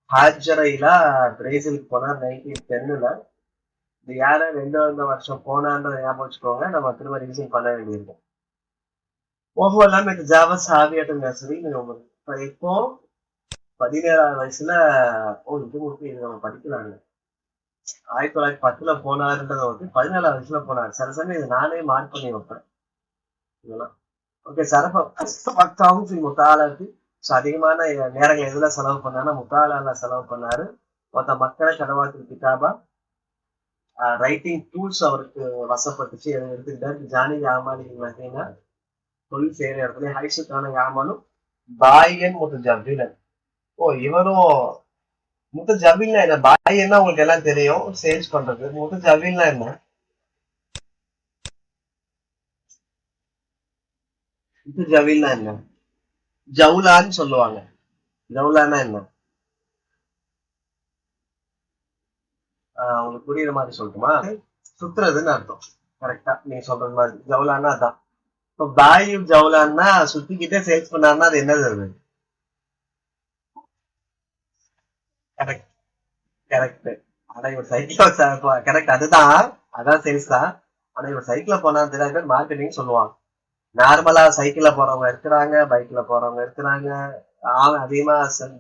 ஹாஜரைலா பிரேசிலுக்கு போனார் 1910. இது யார 2 வருஷம் போனான்றத ஞாபகம் வச்சுக்கோங்க. நம்ம திரும்ப ரிவிஷன் பண்ண வேண்டியிருக்கும். ஓஹோ எல்லாமே ஜாவா சாவியாட்டம் சரி. இப்போ 17ஆவது வயசுல இது முடிச்சு இது நம்ம படிக்கலாங்க. 1910 போனாருன்றத வந்து 17ஆவது வயசுல போனாரு. சில சமயம் இது நானே மார்க் பண்ணி வைப்பேன் இதெல்லாம். ஓகே, வக்தாவும் ஃபில் முத்தாலாத்தி. ஸோ அதிகமான நேரங்கள் எதுல செலவு பண்ணாருன்னா முத்தாலால செலவு பண்ணாரு. மொத்த மக்களை கனவாத்தில் கிதாபா ரைட்டிங் டூல்ஸ் அவருக்கு வசப்பட்டுச்சு. அதை எடுத்துக்கிட்டாரு. ஜானி யாமாலி மதீனா தொழில் செய்யற இடத்துல ஹைசுக்கான யாமலும் பாயன் முத்தஜபிலன். ஓ, இவரும் முத்தஜபில்னா என்ன? பாயன்னா உங்களுக்கு எல்லாம் தெரியும், சேல்ஸ் பண்றது. முத்தஜபில்னா என்ன? முத்தஜபில்னா என்ன? ஜவுலான்னு சொல்லுவாங்க. ஜவுலான்னா என்ன? உங்களுக்கு புரியுற மாதிரி சொல்லட்டுமா? சுத்துறதுன்னு அர்த்தம். கரெக்டா நீங்க சொல்றது மாதிரி. ஜவுலான்னா அதான். இப்போ பாயு ஜவுலான்னா சுத்திக்கிட்டே சேல்ஸ் பண்ணாருன்னா அது என்னது அது? Correct, correct. ஆனா இவர் சைக்கிள் கரெக்ட், அதுதான். அதான் சேல்ஸ் தான். ஆனா இவர் சைக்கிள்ல போனா தெரியாத பேர் மார்க்கெட்டிங் சொல்லுவாங்க. நார்மலா சைக்கிள்ல போறவங்க இருக்கிறாங்க, பைக்ல போறவங்க இருக்கிறாங்க, அதிகமா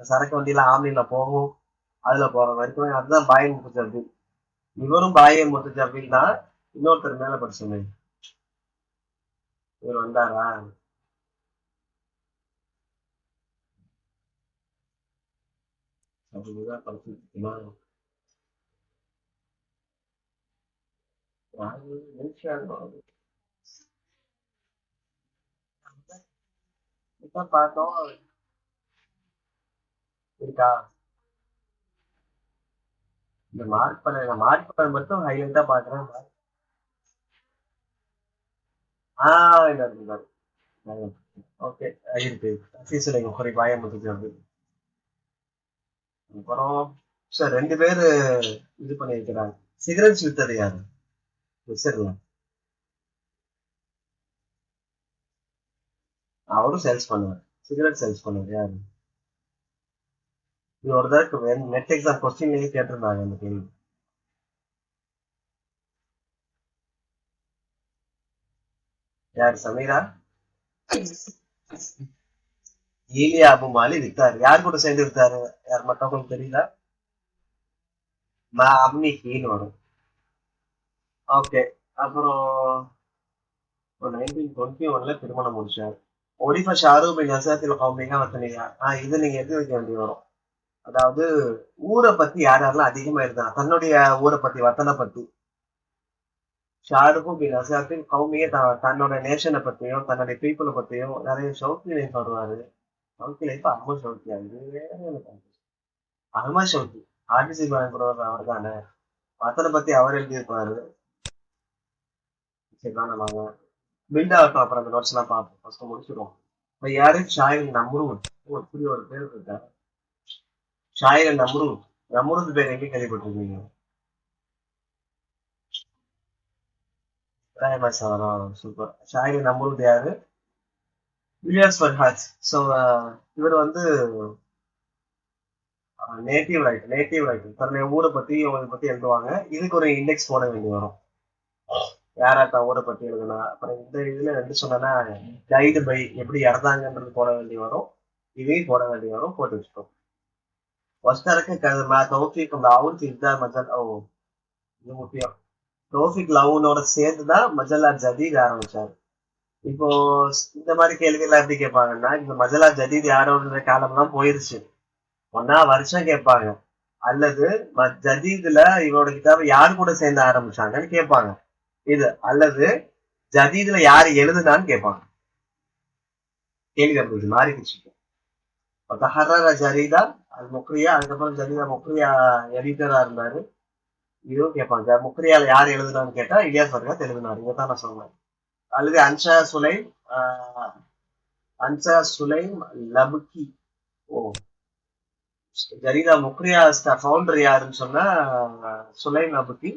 சரக்கு வண்டியில ஆம்னில போகும், அதுல போறவங்க இருக்கிறாங்க. அதுதான் பாயன் முத்துஜபில். இவரும் பாயன் முத்துஜபில் தான். இன்னொருத்தர் மேல படிச்சுங்க. இவர் வந்தாரா? அப்படிதான் படிச்சுருக்கீங்களா? யாரு? நிமிஷம். இப்ப பார்த்தோம். இருக்கா? இந்த மார்க் பண்ண மட்டும் ஹைலைட்டா பாக்குறேன். இந்த இருந்தாரு. ஓகே, இருக்கு. சீசனுக்கு குறை பாயம் வந்து. அப்புறம் சார் 2 பேரு இது பண்ணிருக்கிறாங்க. சிகரெட்ஸ் வித்தது யாரு? விசிறல. அவரும் சேல்ஸ் பண்ணுவார். சிகரெட் சேல்ஸ் பண்ணுவார் யாரு? இது ஒரு தடவை நெட் எக்ஸாம் கொஸ்டின்லயே கேட்டிருந்தாங்க அந்த கேள்வி. யாரு? சமீரா? ஈலியா அபு மாலி வித்தாரு. யார் கூட சேர்ந்து வித்தாரு? யார் மற்றவங்களுக்கு தெரியல. அம்மி கீழ் வரும். ஓகே. அப்புறம் 1921 திருமணம் முடிச்சார். ஒரிஃபா ஷாரு பின் நசாத்தில் கௌமிகா வத்தனியா. இது நீங்க எடுத்து வைக்க வேண்டி வரும். அதாவது ஊரை பத்தி யார் யாரெல்லாம் அதிகமா எழுதுனா, தன்னுடைய ஊரை பத்தி, வத்தனை பத்தி. ஷாருக்கும் பின் நசாத்தில் கௌமியே தன்னோட நேஷனை பத்தியும் தன்னுடைய பீப்புளை பத்தியும் நிறைய ஷவுக்கி லைஃப் வருவாரு. ஷவுக்கி லைஃப் அகமது ஷவுக்கியா? இது வேற எனக்கு அகமது ஷவுக்கி. ஆர்டிசி பாயபுரம் அவர் தானே. வத்தனை பத்தி அவர் எழுதியிருப்பாரு. சரி தானே வாங்க. பில்ட் ஆகட்டும், அப்புறம் அந்த நோட்ஸ் எல்லாம் பார்ப்போம். ஃபர்ஸ்ட் முடிச்சிடுவோம். இப்ப யாரு? ஷாயில் நம்ரூத். இப்படி ஒரு பேர் இருக்கா? ஷாயில் நம்ரூத். நம்ரூத் பேர் எங்க கேள்விப்பட்டிருக்கீங்க? சூப்பர். ஷாயில் நம்ரூத் யாரு? இலியாஸ் ஃபர்ஹாத். ஸோ இவர் வந்து நேட்டிவ் ரைட்டர் தன்னுடைய ஊரை பத்தி உங்களை பத்தி எழுதுவாங்க. இதுக்கு ஒரு இண்டெக்ஸ் போட வேண்டி வரும். யாரா தான் ஊரை பத்தி எழுதுனா. அப்புறம் இந்த இதுல ரெண்டு சொன்னா கைடு பை எப்படி இறந்தாங்கன்றது போட வேண்டி வரும். இதையும் போட வேண்டி வரும். போட்டு வச்சுக்கோம். واشترك مع توفيق العون في إبداع مجلة இது முக்கியம். தோஃபிக் லவுனோட சேர்ந்துதான் மஜல்லா ஜதீத் ஆரம்பிச்சாரு. இப்போ இந்த மாதிரி கேள்வி எல்லாம் எப்படி கேட்பாங்கன்னா, இந்த மஜல்லா ஜதீத் யாரோட காலம்லாம் போயிருச்சு. ஒன்னா வருஷம் கேட்பாங்க, அல்லது ஜதீதுல இவரோட கிதாப யாரு கூட சேர்ந்து ஆரம்பிச்சாங்கன்னு கேட்பாங்க. இது அல்லது ஜதீதுல யாரு எழுதுனான்னு கேட்பாங்க. கேள்வி அப்படி மாறிடுச்சு. தஹர்ரர ஜரீதா அது முக்ரியா. அதுக்கப்புறம் ஜரீதா முக்ரியா எடிட்டரா இருந்தாரு. இதுவும் கேட்பாங்க. முக்ரியால யார் எழுதுனான்னு கேட்டா இலியாஸ் ஃபர்ஹாத் எழுதினாரு. இதைத்தான் நான் சொன்னேன். அல்லது அன்சா சுலைம் லபுக்கி. ஓ, ஜரீதா முக்ரியா ஃபவுண்டர் யாருன்னு சொன்னா சுலைம் லபுக்கி.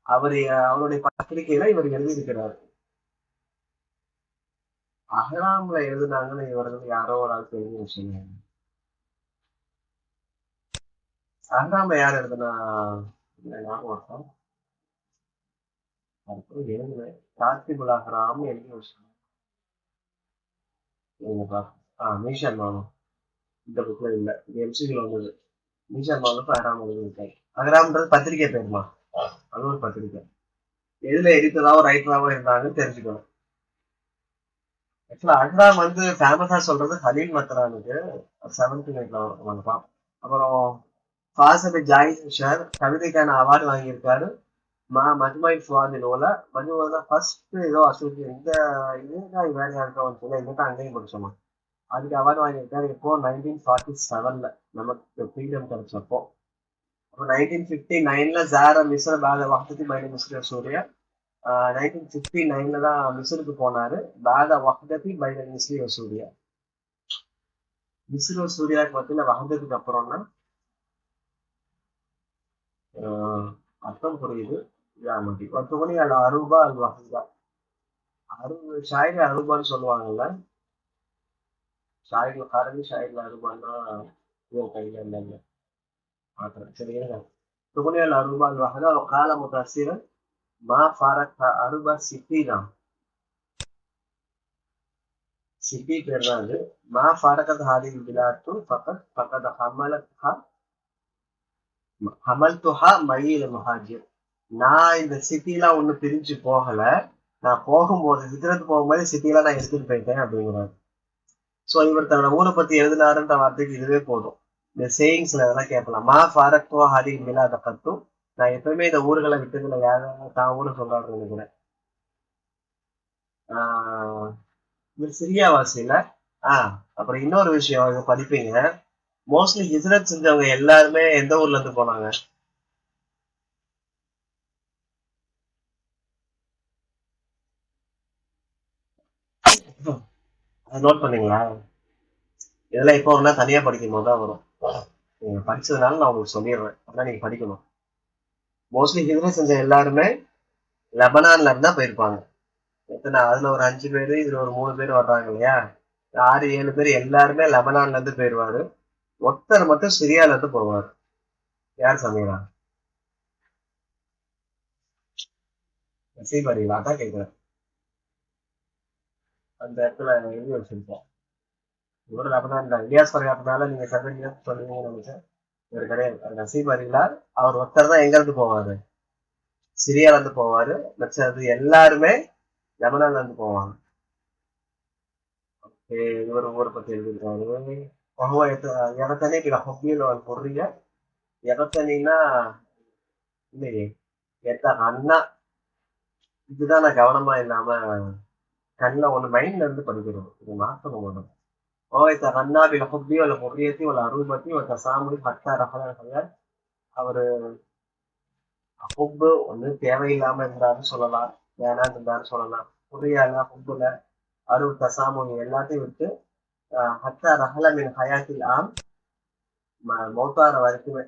அவர் அவருடைய பத்திரிகையில இவர் எழுதியிருக்கிறார். அஹ்ராம்ல எழுதுனாங்கன்னு இவர்கள் யாரோ ஒரு ஆள் தெரிஞ்ச விஷயம். அஹ்ராம்ல யார் எழுதுனா? ஞாபகம் எழுதுனேன். காத்திபுல் அஹ்ராம் எழுதிய விஷயம். மீஷன் மாமா இந்த புக்ல இல்ல. இது எம்சிகள் வந்தது. மீஷன் மாவுக்கு அஹ்ராம் எழுதியிருக்காரு. அஹ்ராம்ன்றது பத்திரிகை பேருமா? அது ஒரு பத்திரிகை. எதுல எடிட்டராவோ ரைட்டராவோ இருந்தாங்கன்னு தெரிஞ்சுக்கணும். ஆக்சுவலா அஹ்ராம் வந்து ஃபேமஸா சொல்றது ஹலீல் மத்ரானுக்கு 7th grade வந்தப்பா. அப்புறம் ஃபாசில் ஜாயிஷர் கவிதைக்கான அவார்டு வாங்கியிருக்காரு. மஜ்மாயில் சுவாதிலோல மஜ்மா தான் ஃபர்ஸ்ட் ஏதோ அசோசியேட் இந்த இதுதான் வேற யாருக்கும் சொல்ல இதுதான் அங்கேயும் படிச்சோமா. அதுக்கு அவார்டு வாங்கியிருக்காரு இப்போ 1947 நமக்கு ஃப்ரீடம் கிடைச்சப்போ. அப்போ 1959 ஜாரா மிஸ்ர பாத வக்தத்தி பைன மிஸ்ர சூர்யா 1959 தான் மிஸ்ருக்கு போனாரு. பாத வக்தத்தி பைன மிஸ்ரி சூர்யா. மிஸ்ரு சூர்யாவுக்கு மத்தியில வஹதத்துக்கு அப்புறம்னா அர்த்தம் புரியுது. யாமதி துணி அல்ல அரூபா அல் வஹதா. ஷாயிரி அரூபான்னு சொல்லுவாங்கல்ல. ஷாயிரில் காரவி ஷாயிரில் அரூபான்னா இவன் கையில இல்லைங்க பார்க்குறேன். சரிங்களா. துணி அல்ல அரூபா அல் வஹதா கால முத்தாசிரன் மா ஃபாரக் அரூபா சிட்டி தான். சிட்டி பேர் தான் அது. மா ஃபாரகத் ஹாதில் பிலாத்து ஃபகத் ஃபகத் ஹமல்துஹா மயில் முஹாஜிர். நான் இந்த சிட்டிலாம் ஒன்றும் பிரிஞ்சு போகல. நான் போகும்போது ஹிஜ்ரத் போகும்போது சிட்டிலாம் நான் எடுத்துட்டு போயிட்டேன் அப்படிங்கிறாரு. ஸோ இவர் தன்னோட ஊரை பத்தி எழுதினாருன்ற வார்த்தைக்கு இதுவே போதும். இந்த சேயிங்ஸ்ல இதெல்லாம் கேட்கலாம். மா ஃபாரக்துவா ஹரி மிலாத கத்தும். நான் எப்பவுமே இந்த ஊர்களை விட்டதுல யாரும் தான் ஊரை சொல்றாருன்னு நினைக்கிறேன். ஆஹ் இவர் சிரியாவாசியில. அப்புறம் இன்னொரு விஷயம் இங்க படிப்பீங்க. மோஸ்ட்லி ஹிஜ்ரத் செஞ்சவங்க எல்லாருமே எந்த ஊர்ல இருந்து போனாங்க? அதை நோட் பண்ணீங்களா? இதெல்லாம் இப்போ ஒன்றா தனியா படிக்கும் போது தான் வரும். நீங்க படிச்சதுனால நான் உங்களுக்கு சொல்லிடுறேன். அதான் நீங்க படிக்கணும். மோஸ்ட்லி ஹிஜ்ரத் செஞ்ச எல்லாருமே லெபனான்ல இருந்தா போயிருப்பாங்க. எத்தனை அதுல ஒரு 5 பேரு இதுல ஒரு 3 பேர் வர்றாங்க இல்லையா? 6 7 பேர் எல்லாருமே லெபனான்ல இருந்து போயிருவாரு. ஒருத்தர் மட்டும் சிரியால இருந்து போவாரு. யார் சமீரா? நசீப் அலிலா தான் கேட்கிறேன். அந்த இடத்துல எழுதி வச்சிருக்கேன். இவரு லெபனான் தான். இலியாஸ் பரகாத்தினால நீங்க 7 years சொல்லுவீங்கன்னு நினைச்சேன். இவர் கிடையாது. அது நசீப் அலிலா. அவர் ஒருத்தர் தான் எங்க இருந்து போவாரு? சிரியால இருந்து போவாரு. மிச்சது எல்லாருமே லெபனான்ல இருந்து போவாங்க. இவர் ஊரை பத்தி எழுதியிருக்காரு. وهو يغتني بالحب والحرية. يغتنيனா இல்லையே. எத்தகன்னா இதுதான் நான் கவனமா இல்லாம கண்ணில் ஒண்ணு மைண்ட்ல இருந்து படிக்கிறோம். இது மாற்றணும் ஒண்ணு. ஓ يتغنى بالحب والحرية والعروبة والتسامح حتى رحل الخيال. அவரு ஹுப்பு ஒண்ணு தேவையில்லாம இருந்தாருன்னு சொல்லலாம். வேணான்னு இருந்தாருன்னு சொல்லலாம். புரியால ஹுப்புல அருள் தசாமு எல்லாத்தையும் விட்டு ஹத்தா ரஹல மின் ஹயாத்தில் மௌத்தார வரைக்குமே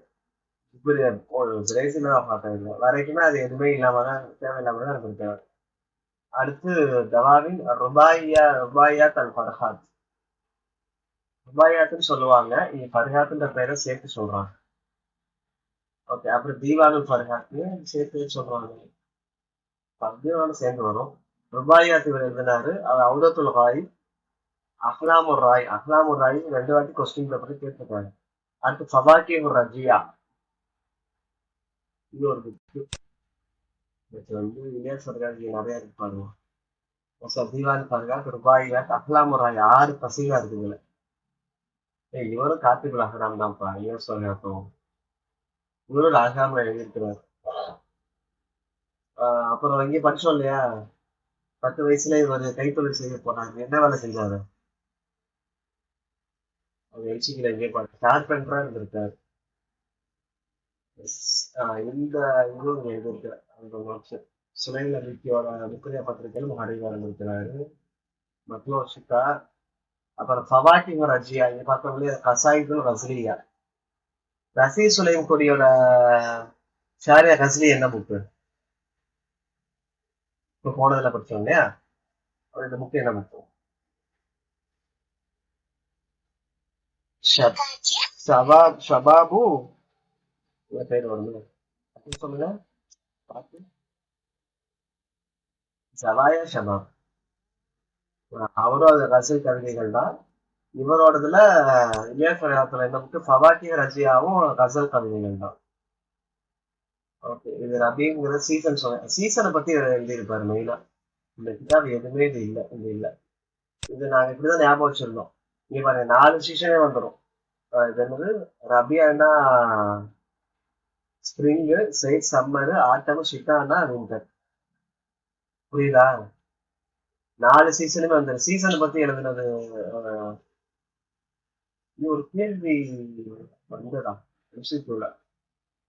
இப்படி ஒரு பிரேசில பார்த்தேன் வரைக்குமே அது எதுவுமே இல்லாம தான் தேவையில்லாம தான் இருந்திருக்காரு. அடுத்து தவாவின் ருபாயியாத் அல் ஃபர்ஹாத். ருபாயாத்துன்னு சொல்லுவாங்க. இங்க ஃபர்ஹாத்ன்ற பேரை சேர்த்து சொல்றாங்க. ஓகே. அப்புறம் தீவானுல் ஃபர்ஹாத்னு சேர்த்து சொல்றாங்க. தீவானும் சேர்ந்து வரும். ருபாயாத் இவர் எழுதினாரு. அவர் அவுதத்துல் ராய் அஹ்லாமுர் ராய். அஹ்லாமுர் ராய் 2 வாட்டி கொஸ்டின் பேப்பர் கேட்டிருக்காங்க. அடுத்து ஃபவாக்கி ரஜியா. இது ஒரு புக். இது வந்து இலியாஸ் ஃபர்ஹாத் நிறைய இருக்கு பாருங்க. தீவான் ஃபர்ஹாத் ருபாயியாத் அஹ்லாமுர் ராய் 6 பசங்க இருக்குதுல. இவரும் கார்த்திகுல் அஹ்ராம் தான்ப்பா. இலியாஸ் ஃபர்ஹாத்தும் இவரும் அஹ்ராம்ல எழுதியிருக்கிறார். அப்புறம் இங்கே படிச்சோம் இல்லையா? 10 வயசுல இவர் கைத்தொழில் செய்ய போனாங்க. என்ன வேலை செஞ்சாரு? அவர் எல்சிக்கில எங்கேயே பார்த்து கார்பெண்டரா இருந்திருக்காரு. இந்த இதுவும் இங்க எழுதியிருக்கு. அந்த நோட்ஸ் சுலைல் நபிக்கியோட முக்கிய பத்திரிகையில் மறைவாரம் இருக்கிறாரு. மத்லூர் ஷிகா. அப்புறம் ஃபவாக்கி ரஜியா. இங்க பார்த்தோம்லையே கசாயிதுல் ரஸ்லியா. ரசி சுலைம் கொடியோட ஷாரியா கஸ்லி என்ன புக்கு? இப்போ போனதுல படிச்சோம் இல்லையா? இந்த புக்கு என்ன புக்கு? ஷபாபு பேர் வருது. சொல்லுங்க பார்த்து. ஜவாயா ஷபாப். அவரும் அது ரசில் கவிதைகள் தான். இவரோடதுல இலியாஸ் ஃபர்ஹாத்ல என்ன புக்கு? ஃபவாக்கி ரஜியாவும் கசல் கவிதைகள் தான். ஓகே. இது ரபிங்கிற சீசன் சொன்னேன். சீசனை பத்தி இவர் எழுதியிருப்பாரு மெயினா. இந்த கிதாப் எதுவுமே இது இல்லை. இது இல்லை. இது நாங்க இப்படிதான் ஞாபகம் வச்சிருந்தோம். இங்க பாருங்க 4 சீசனே வந்துரும். இது என்னது? ரபியானா ஸ்ப்ரிங், சைட் சம்மர், ஆட்டம், ஷிட்டானா வின்டர். புரியுதா? 4 சீசனுமே வந்துரும். சீசன் பத்தி எழுதுனது அஹ், இது ஒரு கேள்வி வந்துடா MCQ-ல.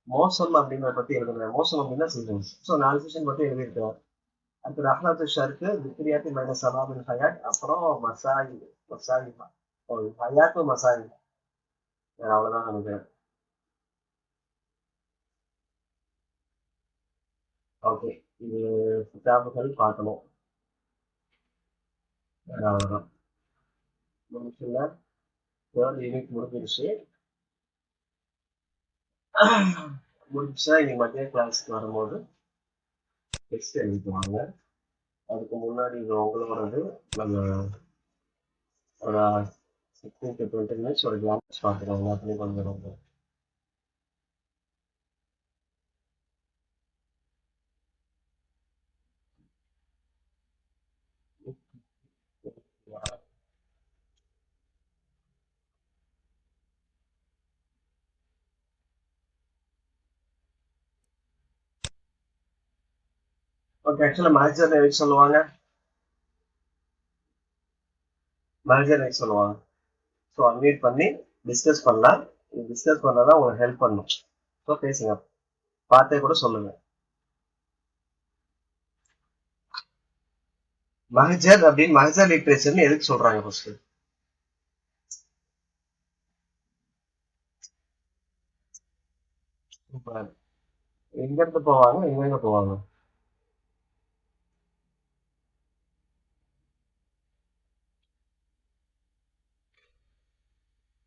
மோசம் அப்படிங்கறத பத்தி எழுதுனேன். மோசம் அப்படின்னா சீசன். ஸோ 4 சீசன் பத்தி எழுதியிருக்காரு. அடுத்து ரஹ்மத் ஷருக்கு, விக்ரியாத்தி மைனஸ் சலாமின் ஹயாத், அப்புறம் மசாயி மசாயி ஹயாத்து மசாயி. அவ்வளவுதான் நினைக்கிறேன். ஓகே. இது கிதாபுகள் பார்க்கணும். அவ்வளவுதான். முடிச்சுல தேர்ட் யூனிட் முடிஞ்சிருச்சு. முடிச்சா இனி மத்திய கிளாஸ்க்கு வரும்போது டெஸ்ட் எழுதிக்குவாங்க. அதுக்கு முன்னாடி இது உங்களோடது. நம்ம ஒரு 16 to 20 மினிட்ஸ் ஒரு கிளாஸ் பார்க்குறோம். எல்லாத்துலேயும் கொஞ்சம் ரொம்ப ஓகே. ஆக்சுவலாக மேனேஜர் எதுக்கு சொல்லுவாங்க? மேனேஜர் எதுக்கு சொல்லுவாங்க? ஸோ அன்மியூட் பண்ணி டிஸ்கஸ் பண்ணலாம். டிஸ்கஸ் பண்ணதான் உங்களுக்கு ஹெல்ப் பண்ணும். ஸோ பேசுங்க. பார்த்தே கூட சொல்லுங்க. மகஜர் அப்படின்னு மகஜர் லிட்ரேச்சர்னு எதுக்கு சொல்றாங்க ஃபர்ஸ்ட்? எங்க இருந்து போவாங்க, எங்க போவாங்க?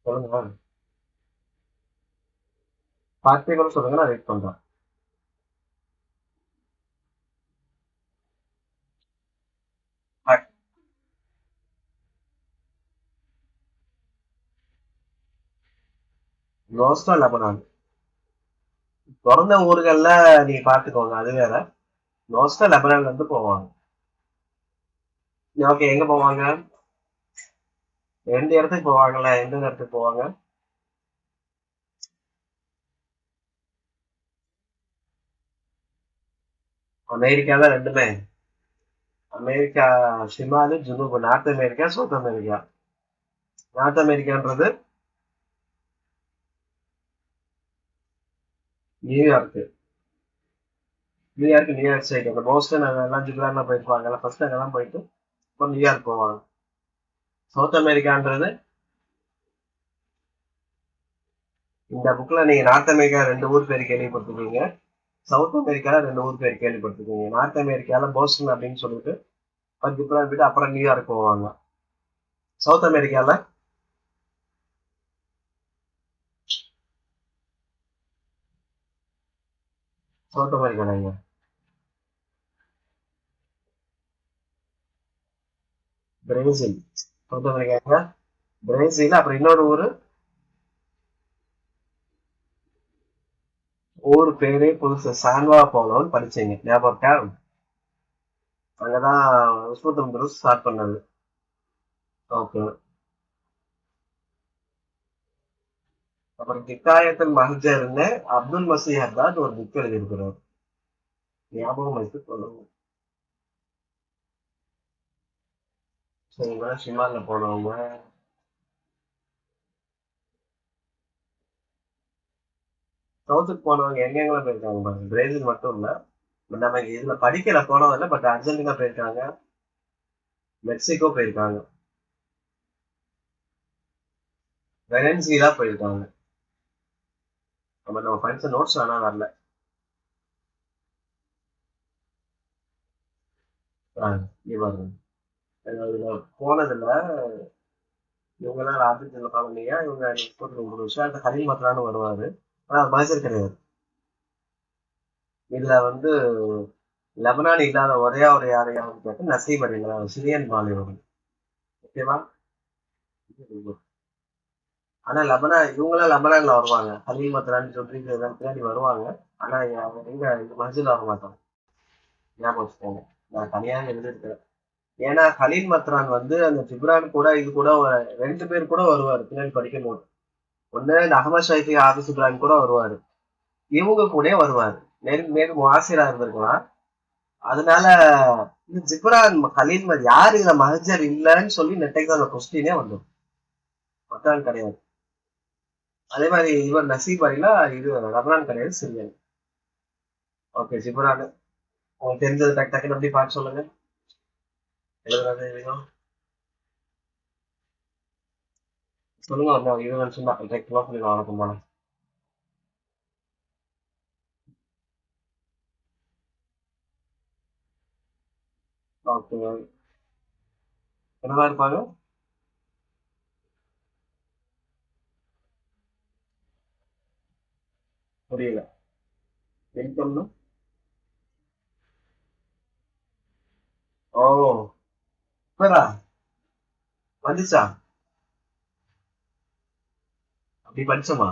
சொல்லுங்க. பார்த்தே கூட சொல்லுங்க, நான் வெயிட் பண்றேன். நோஸ்டா லெபனான். பிறந்த ஊர்கள்ல நீங்க பாத்துக்கோங்க, அது வேற. மோஸ்டா லெபனான்ல இருந்து போவாங்க. ஓகே. எங்க போவாங்க? 2 இடத்துக்கு போவாங்கல்ல. எந்த இடத்துக்கு போவாங்க? அமெரிக்கா தான் ரெண்டுமே. அமெரிக்கா ஷிமாலு, ஜுனூபு. North America, south America. North அமெரிக்கான்றது நியூயார்க். நியூயார்க் சைடு அந்த போஸ்டன் அதெல்லாம் ஜிப்ரான்லாம் போயிருப்பாங்கல்ல. ஃபர்ஸ்ட் அங்கெல்லாம் போயிட்டு இப்போ நியூயார்க் போவாங்க. சவுத் அமெரிக்கான்றது இந்த புக்ல நீங்க நார்த் அமெரிக்கா 2 ஊர் பேர் கேள்விப்பட்டிருக்கீங்க. சவுத் அமெரிக்கால 2 ஊர் பேர் கேள்விப்பட்டிருக்கீங்க. நார்த் அமெரிக்கால போஸ்டன் அப்படின்னு சொல்லிட்டு ஜிப்ரான் போயிட்டு அப்புறம் நியூயார்க் போவாங்க. சவுத் அமெரிக்கால சவுத் அமெரிக்கால பிரேசில். South America Brazil. அப்புறம் இன்னொரு ஊரு. ஊர் பேரே புதுசு. சான்வா போலோன்னு படிச்சீங்க, ஞாபகம் இருக்கா? அங்கதான் உஸ்மத் ஸ்டார்ட் பண்ணது. ஓகே. அப்புறம் கித்தாயத்தல் மஹஜர்னு அப்துல் மசீஹ் ஹத்தாத் ஒரு புக் எழுதியிருக்கிறார். ஞாபகம் வைத்து சொல்லணும். சரிங்களா? ஷிமால்ல போனவங்க. சவுத்துக்கு போனவங்க எங்கெங்கெல்லாம் போயிருக்காங்க பாருங்க. பிரேசில் மட்டும் இல்ல. நம்ம இதுல படிக்கல, போனவங்க இல்ல. பட் அர்ஜென்டினா போயிருக்காங்க, மெக்சிகோ போயிருக்காங்க, வெனன்சுலா போயிருக்காங்க. நம்ம படிச்ச நோட்ஸ் ஆனா வரல. இங்க பாருங்க. இதுல போனதுல இவங்கெல்லாம் ராஜ்யத்துல காலனியா, இவங்க 33 வருஷம். அந்த ஹலீல் மத்ரான்னு வருவாரு. ஆனா அது மனுஷர் கிடையாது. இதுல வந்து லெபனான் இல்லாத ஒரே ஒரு யாரையாவது கேட்டு நசீப் அடிங்களா, சிரியன் பாலிவுட். ஓகேவா? ஆனா லெபனான் இவங்களாம் லெபனான்ல வருவாங்க. ஹலீல் மத்ரான்னு சொல்லி பின்னாடி வருவாங்க. ஆனா எங்க இது மஸ்ஜித்ல வர மாட்டாங்க. ஞாபகம் வச்சுக்கோங்க. நான் தனியாக எழுதியிருக்கிறேன். ஏன்னா கலீல் மத்ரான் வந்து அந்த ஜிப்ரான் கூட இது கூட ரெண்டு பேர் கூட வருவாரு பின்னாடி படிக்கும் போது. ஒண்ணு இந்த அகமது ஷைஃபி ஆபிஸ் இப்ராஹிம் கூட வருவாரு. இவங்க கூட வருவாரு. மேலும் முஆசிரா இருந்திருக்கலாம். அதனால இந்த ஜிப்ரான் கலீல் யாரு இதுல மஹஜர் இல்லைன்னு சொல்லி நெட்டைக்கு அந்த கொஸ்டினே வந்துடும். மத்ரான் கிடையாது. அதே மாதிரி இவர் நசீப் அலிலா இது ரமலான் கிடையாது, சிரியன். ஓகே ஜிப்ரான் உங்களுக்கு தெரிஞ்சது டக்கு டக்குன்னு எப்படி பார்த்து சொல்லுங்க. எழுதுறது எதுவும் சொல்லுங்க. ஒன்றும் 20 நிமிஷம் தான் டக்குவா சொல்லிடுவோம். வணக்கம் போல. ஓகே என்னதான் இருப்பாங்க? புரியல. இன்கம்னா? ஓ இப்பரா வந்துச்சா? அப்படி படிச்சோமா?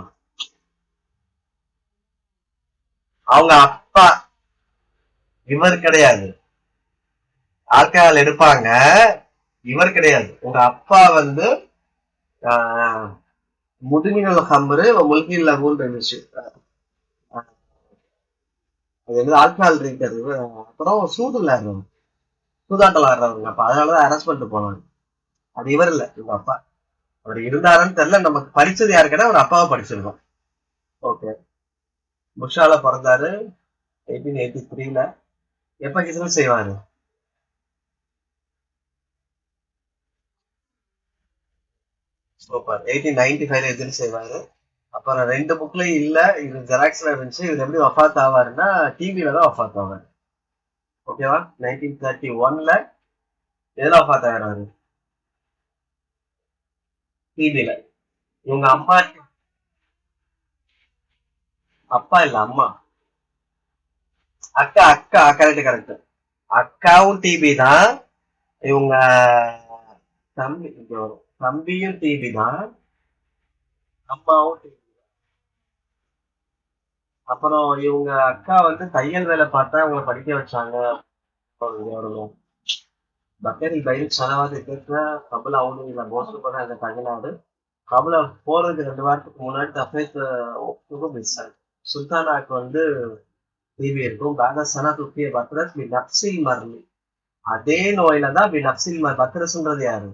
அவங்க அப்பா இவர் கிடையாது. ஆல்கஹால் எடுப்பாங்க. இவர் கிடையாது. உங்க அப்பா வந்து ஆஹ், முதுமினல் ஹம்ரு முல்கில் லகுன்னு இருந்துச்சு. அது வந்து ஆல்கஹால் ட்ரிங்கர். அப்புறம் சூது விளையாடுறவங்க, சூதாட்டம் விளையாடுறவங்க. அப்ப அதனாலதான் அரெஸ்ட் பண்ணிட்டு போனாங்க. அது இவர் இல்ல, இவங்க அப்பா. அவர் இருந்தாருன்னு தெரியல. நமக்கு படிச்சது யாரு கேட்டா அவர் அப்பாவை படிச்சிருக்கோம். ஓகே. புஷால பிறந்தாரு 1883ல. எப்ப ஹிஜ்ரத் செய்வாரு? சூப்பர். 1895ல ஹிஜ்ரத் செய்வாரு. அப்புறம் ரெண்டு புக்லயும் இல்ல. இது ஜெராக்ஸ்ல இருந்துச்சு. இது எப்படி வஃபாத் ஆவாருன்னா டிவில தான் வஃபாத் ஆவாரு. ஓகேவா? 1931ல எதுல வஃபாத் ஆகிறாரு? டிவில. இவங்க அம்மா. அப்பா இல்ல, அம்மா. அக்கா அக்கா கரெக்ட் கரெக்ட். அக்காவும் டிபி தான். இவங்க தம்பி இங்க வரும். தம்பியும் டிபி தான். அம்மாவும் டிபி. அப்புறம் இவங்க அக்கா வந்து தையல் வேலை பார்த்தா அவங்கள படிக்க வச்சாங்க. ஒரு பக்கரி பயிர் செலவாது கேட்க கபல அவங்க இல்ல மோசம் பண்ண அந்த தகனாடு கபல போறதுக்கு 2 வாரத்துக்கு முன்னாடி தஃபேத் மிஸ் ஆகுது. சுல்தானாக்கு வந்து டிவி இருக்கும். பேக சனா துப்பிய பத்ரஸ் பி நப்சில் மர்மி. அதே நோயில தான் பி நப்சில் பத்ரஸ்ன்றது யாரு?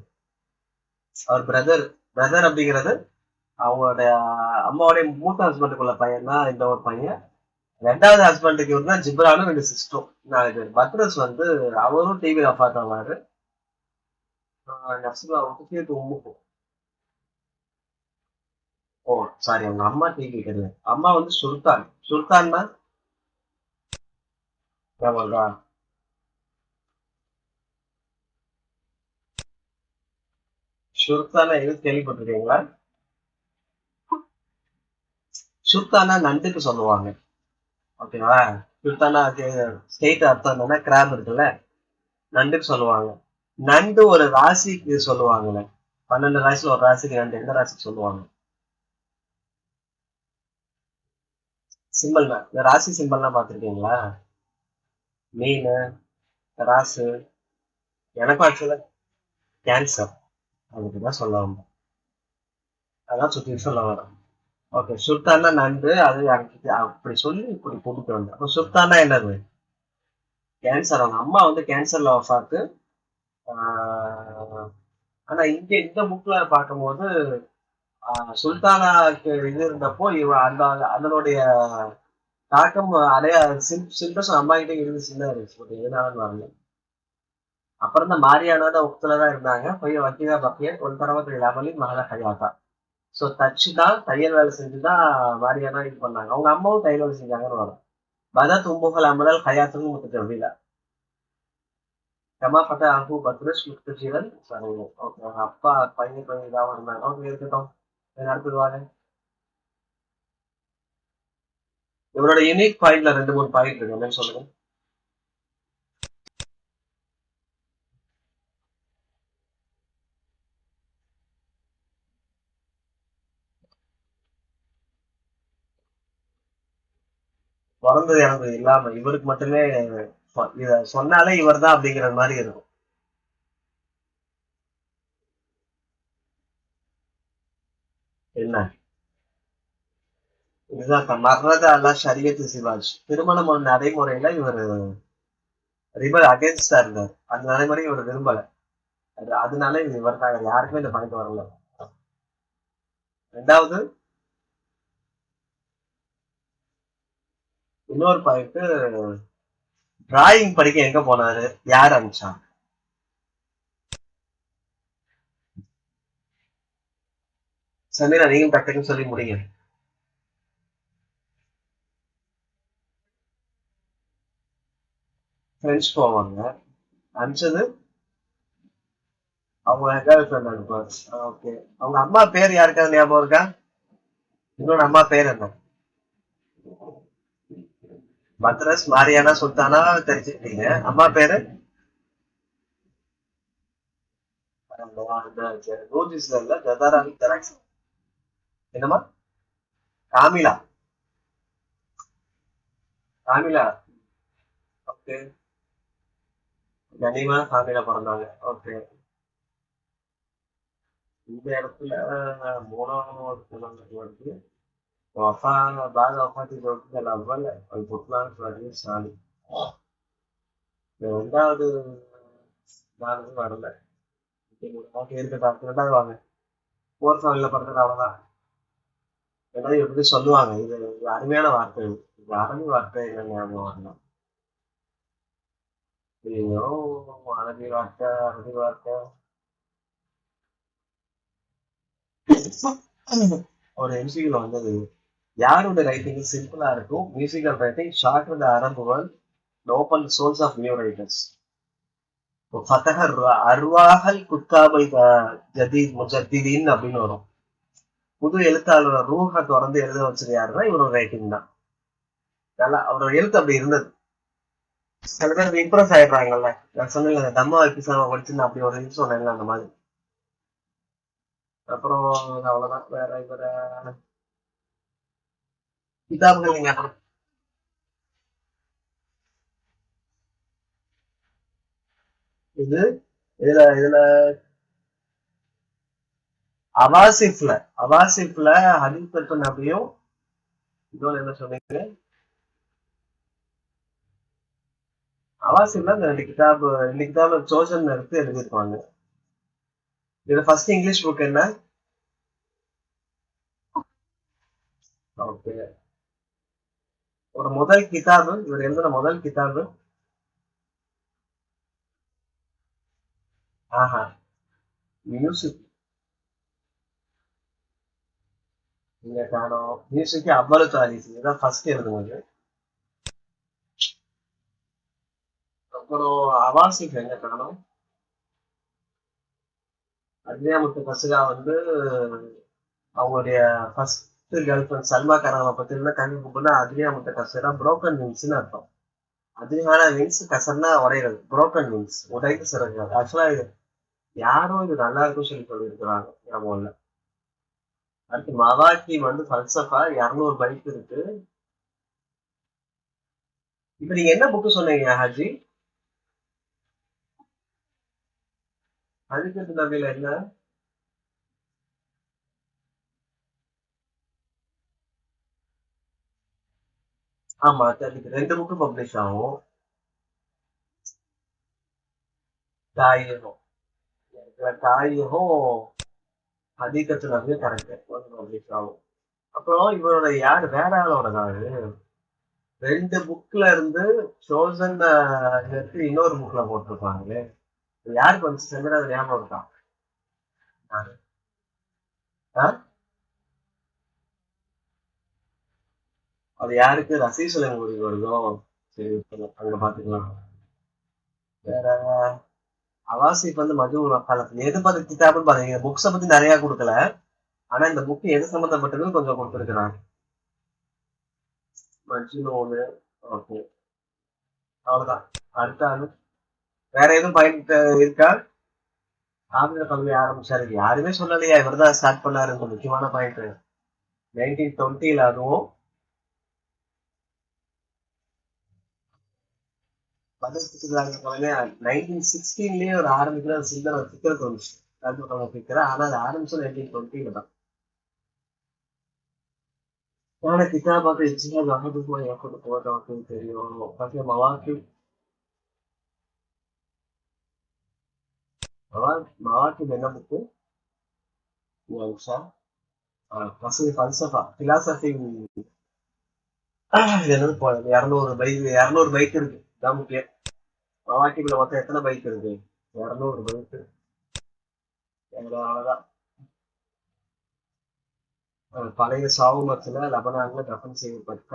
அவர் பிரதர். பிரதர் அப்படிங்கிறது அவங்களுடைய அம்மாவுடைய மூத்த ஹஸ்பண்டுக்குள்ள பையன் தான் இந்த ஒரு பையன். ரெண்டாவது ஹஸ்பண்டுக்கு இவர் தான் ஜிப்ரானும் 2 சிஸ்டரும் 4 பேர். பத்ரஸ் வந்து அவரும் டிவியில பார்த்தாரு. நப்சிலா வந்து உம்முக்கும். ஓ சாரி, அவங்க அம்மா டிவி கிடையாது. அம்மா வந்து சுல்தான். சுல்தான்னா ஞாபகம். சுல்தானா எது கேள்விப்பட்டிருக்கீங்களா? சுல்தானா நண்டுக்கு சொல்லுவாங்க. ஓகேவா? சுல்தானா ஸ்டேட் அர்த்தம் என்னன்னா கிராப் இருக்குல்ல, நண்டுக்கு சொல்லுவாங்க. நண்டு ஒரு ராசிக்கு சொல்லுவாங்கல்ல. 12 ராசில ஒரு ராசிக்கு நண்டு. எந்த ராசிக்கு சொல்லுவாங்க? சிம்பிள் தான். இந்த ராசி சிம்பிள்லாம் பார்த்துருக்கீங்களா? மீன், ராசு. எனக்கும் ஆக்சுவலா கேன்சர். அதுக்கு தான் சொல்ல வந்தேன். அதான் சுத்தி சொல்ல வரேன். ஓகே. சுல்தானா நண்டு. அது அப்படி சொல்லி இப்படி கூட்டிட்டு வந்தேன். அப்ப சுல்தானா என்னது? கேன்சர். அவங்க அம்மா வந்து கேன்சர்ல வஃபாத்து. ஆஹ் ஆனா இங்க இந்த புக்ல பார்க்கும்போது சுல்தானாக்கு இது இருந்தப்போ இவ அந்த அதனுடைய தாக்கம் அடைய சிம்டம்ஸ் அம்மா கிட்ட இருந்துச்சுன்னு இருந்துச்சு. பட் எதனாலும் வரல. அப்புறம் தான் மாரியானா தான் உக்துல தான் இருந்தாங்க. போய் வக்கீலா பக்கியன் ஒரு தடவை லெவலி மகள கையாத்தா. ஸோ தச்சு தான் தையல் வேலை செஞ்சு தான் மாரியானா இது பண்ணாங்க. அவங்க அம்மாவும் தையல் வேலை செஞ்சாங்கன்னு வரும். பதா தும்புகள் அமரல் கையாத்துன்னு முத்துட்டு கமா பத்தா அன்பு பத்ரஸ் முக்தஜீவன் சரிங்க. ஓகே. அவங்க அப்பா பையன் பையன் இதாகவும் இருந்தாங்க. ஓகே இருக்கட்டும். அடுத்தது வாங்க. இவரோட யூனிக் பாயிண்ட்ல 2 3 பாயிண்ட் இருக்கு. என்னன்னு சொல்லுங்க. பிறந்தது இறந்தது இல்லாம இவருக்கு மட்டுமே இத சொன்னாலே இவர் தான் அப்படிங்கிற மாதிரி இருக்கும். இதுதான் மர்ரத அல்லா ஷரியத்து சிவாஜ். திருமணம் ஒரு நடைமுறையில இவர் ரிபல் அகேன்ஸ்டா இருந்தார். அந்த நடைமுறை இவர் விரும்பல. அதனால இவர் யாருக்குமே இந்த பாயிண்ட் வரல. ரெண்டாவது இன்னொரு பாயிண்ட், டிராயிங் படிக்க எங்க போனாரு, யார் அனுப்பிச்சா? சமீரா நீங்க டக்குன்னு சொல்லி முடிங்க. ஃப்ரெண்ட்ஸ் போவாங்க. அனுப்பிச்சது அவங்க கேர்ள் ஃப்ரெண்ட் அனுப்புவார். ஓகே. அவங்க அம்மா பேர் யாருக்காவது ஞாபகம் இருக்கா? இன்னொரு அம்மா பேர் என்ன? பத்ரஸ் மாரியானா சுல்தானா தெரிஞ்சுக்கிட்டீங்க. அம்மா பேரு நூர்ஜிஸ்ல இல்ல, ஜதாரா ஜெராக்ஸ். என்னம்மா? காமிலா. காமிலா. ஓகே. கனிமா காமிலா பிறந்தாங்க. ஓகே. இந்த இடத்துல மூணாவது வருது. وفاء بعد وفاة زوجها الأول البطلان في الربيع الثاني. ரெண்டாவது நானது வரல. இருக்கட்டும், ரெண்டாவது வாங்க. போர் ஃபேமிலியில பிறந்தது அவ்வளவுதான். ரெண்டாவது எப்படி சொல்லுவாங்க, இது அருமையான வார்த்தை. இது அரபி வார்த்தை என்ன ஞாபகம் வரலாம். ஐயோ, அரபி வார்த்தை அரபி வார்த்தை. ஒரு எம்சிக்யூல வந்தது, யாரோட ரைட்டிங் சிம்பிளா இருக்கும், மியூசிக்கல் ரைட்டிங் ஷார்ட் இந்த அரபு world open source of new writers. ஃபதஹ அர்வாஹல் குத்தாபல் ஜதீத் முஜத்திதீன் அப்படின்னு வரும். புது எழுத்தாளர் ரூஹ தொடர்ந்து எழுத வச்சது யாருன்னா இவரோட ரைட்டிங் தான். நல்லா அவரோட எழுத்து அப்படி இருந்தது. சில பேர் இம்ப்ரெஸ் ஆயிடுறாங்கல்ல. நான் சொன்னேன் தம்மா எபிசோட படிச்சுன்னு அப்படி ஒரு இது சொன்னேன்ல, அந்த மாதிரி. அப்புறம் அவ்வளவுதான். வேற இவர கிதாபுகள் நீங்க இது இதுல இதுல அவாசிப்ல அவாசிப்ல ஹதீஸ் நபியும் இன்னொன்னு என்ன சொன்னீங்க? அவாசிப்ல இந்த ரெண்டு கிதாபு சோஷன் எடுத்து எழுதியிருப்பாங்க. இதுல ஃபர்ஸ்ட் இங்கிலீஷ் புக் என்ன? ஓகே. ஒரு முதல் கிதாபு இவர் எழுதின முதல் கிதாபு. ஆஹா, மியூசிக். இங்க காணோம். மியூசிக் அவ்வளவு தாரிஸ் இதுதான் ஃபர்ஸ்ட் எழுதுனது. அப்புறம் அவாசிப் எங்க காணோம். அக்னியாமுத்து கசுகா வந்து அவங்களுடைய ஃபர்ஸ்ட் கேர்ள் ஃபிரெண்ட் சல்மா காராவை பத்தி இருந்தா கல்வி புக்குன்னா அக்னியாமுத்து கசுகா புரோக்கன் விங்ஸ்னு அர்த்தம். அதிகமான விங்ஸ் கசர்னா உடைகிறது, புரோக்கன் விங்ஸ் உடைந்து சிறகுகள். ஆக்சுவலா இது யாரும் இது நல்லா இருக்கும் சொல்லி சொல்லியிருக்கிறாங்க ஞாபகம் இல்ல. அடுத்து மவாக்கி வந்து ஃபல்சஃபா 200 பைக் இருக்கு. இப்ப நீங்க என்ன புக்கு சொன்னீங்க ஹாஜி? ஹதீஸ் நபியில என்ன? ஆமா, அதுக்கு 2 புக்கு பப்ளிஷ் ஆகும். தாயகம் தாயகம் ஹதீகத்து நபி கரெக்ட் பப்ளிஷ் ஆகும். அப்புறம் இவரோட யாரு வேற ஆளோடதாரு 2 புக்ல இருந்து சோசன் எடுத்து இன்னொரு புக்ல போட்டிருப்பாங்களே. யாருக்கு வந்து செமினா ஞாபகம் இருக்கா? யாரு? ஆ? அது யாருக்கு ரசீசுல உங்களுக்கு வருதோ? சரி, அங்க பாத்துக்கலாம். வேற அவாசிப் வந்து மது காலத்துல எது பத்தி கிதாபுன்னு பாருங்க. புக்ஸ பத்தி நிறைய கொடுக்கல, ஆனா இந்த புக் எது சம்பந்தப்பட்டதுன்னு கொஞ்சம் கொடுத்துருக்கிறாங்க. மஜ்னூனு. ஓகே, அவ்வளவுதான். அடுத்த ஆளு வேற எதுவும் பாயிண்ட் இருக்கா? ஆங்கில கல்வி ஆரம்பிச்சாரு, யாருமே சொல்லலையா இவர்தான் ஸ்டார்ட் பண்ணாரு. முக்கியமான பாயிண்ட் 1920 அதுவும் பதினெட்டு 1916லயே ஒரு ஆரம்பிக்கிற சிந்தனை சிக்கல் தோணுச்சு. ஆனா அது ஆரம்பிச்சது 1920 தான். انا كتابة اجتهاد احدهما ياخذ قوة وقت ففي مواكب النبض والإنشاء قصدي فلسفة philosophy என்னது போறது 200 பைக் இருக்கு தான் முக்கியம். மவாக்கிபில் மொத்தம் எத்தனை பைக் இருக்கு? 200 பைக். அவ்வளவுதான். பழைய சாவுமத்துல லெபனான்ல தஃன் செய்யப்பட்ட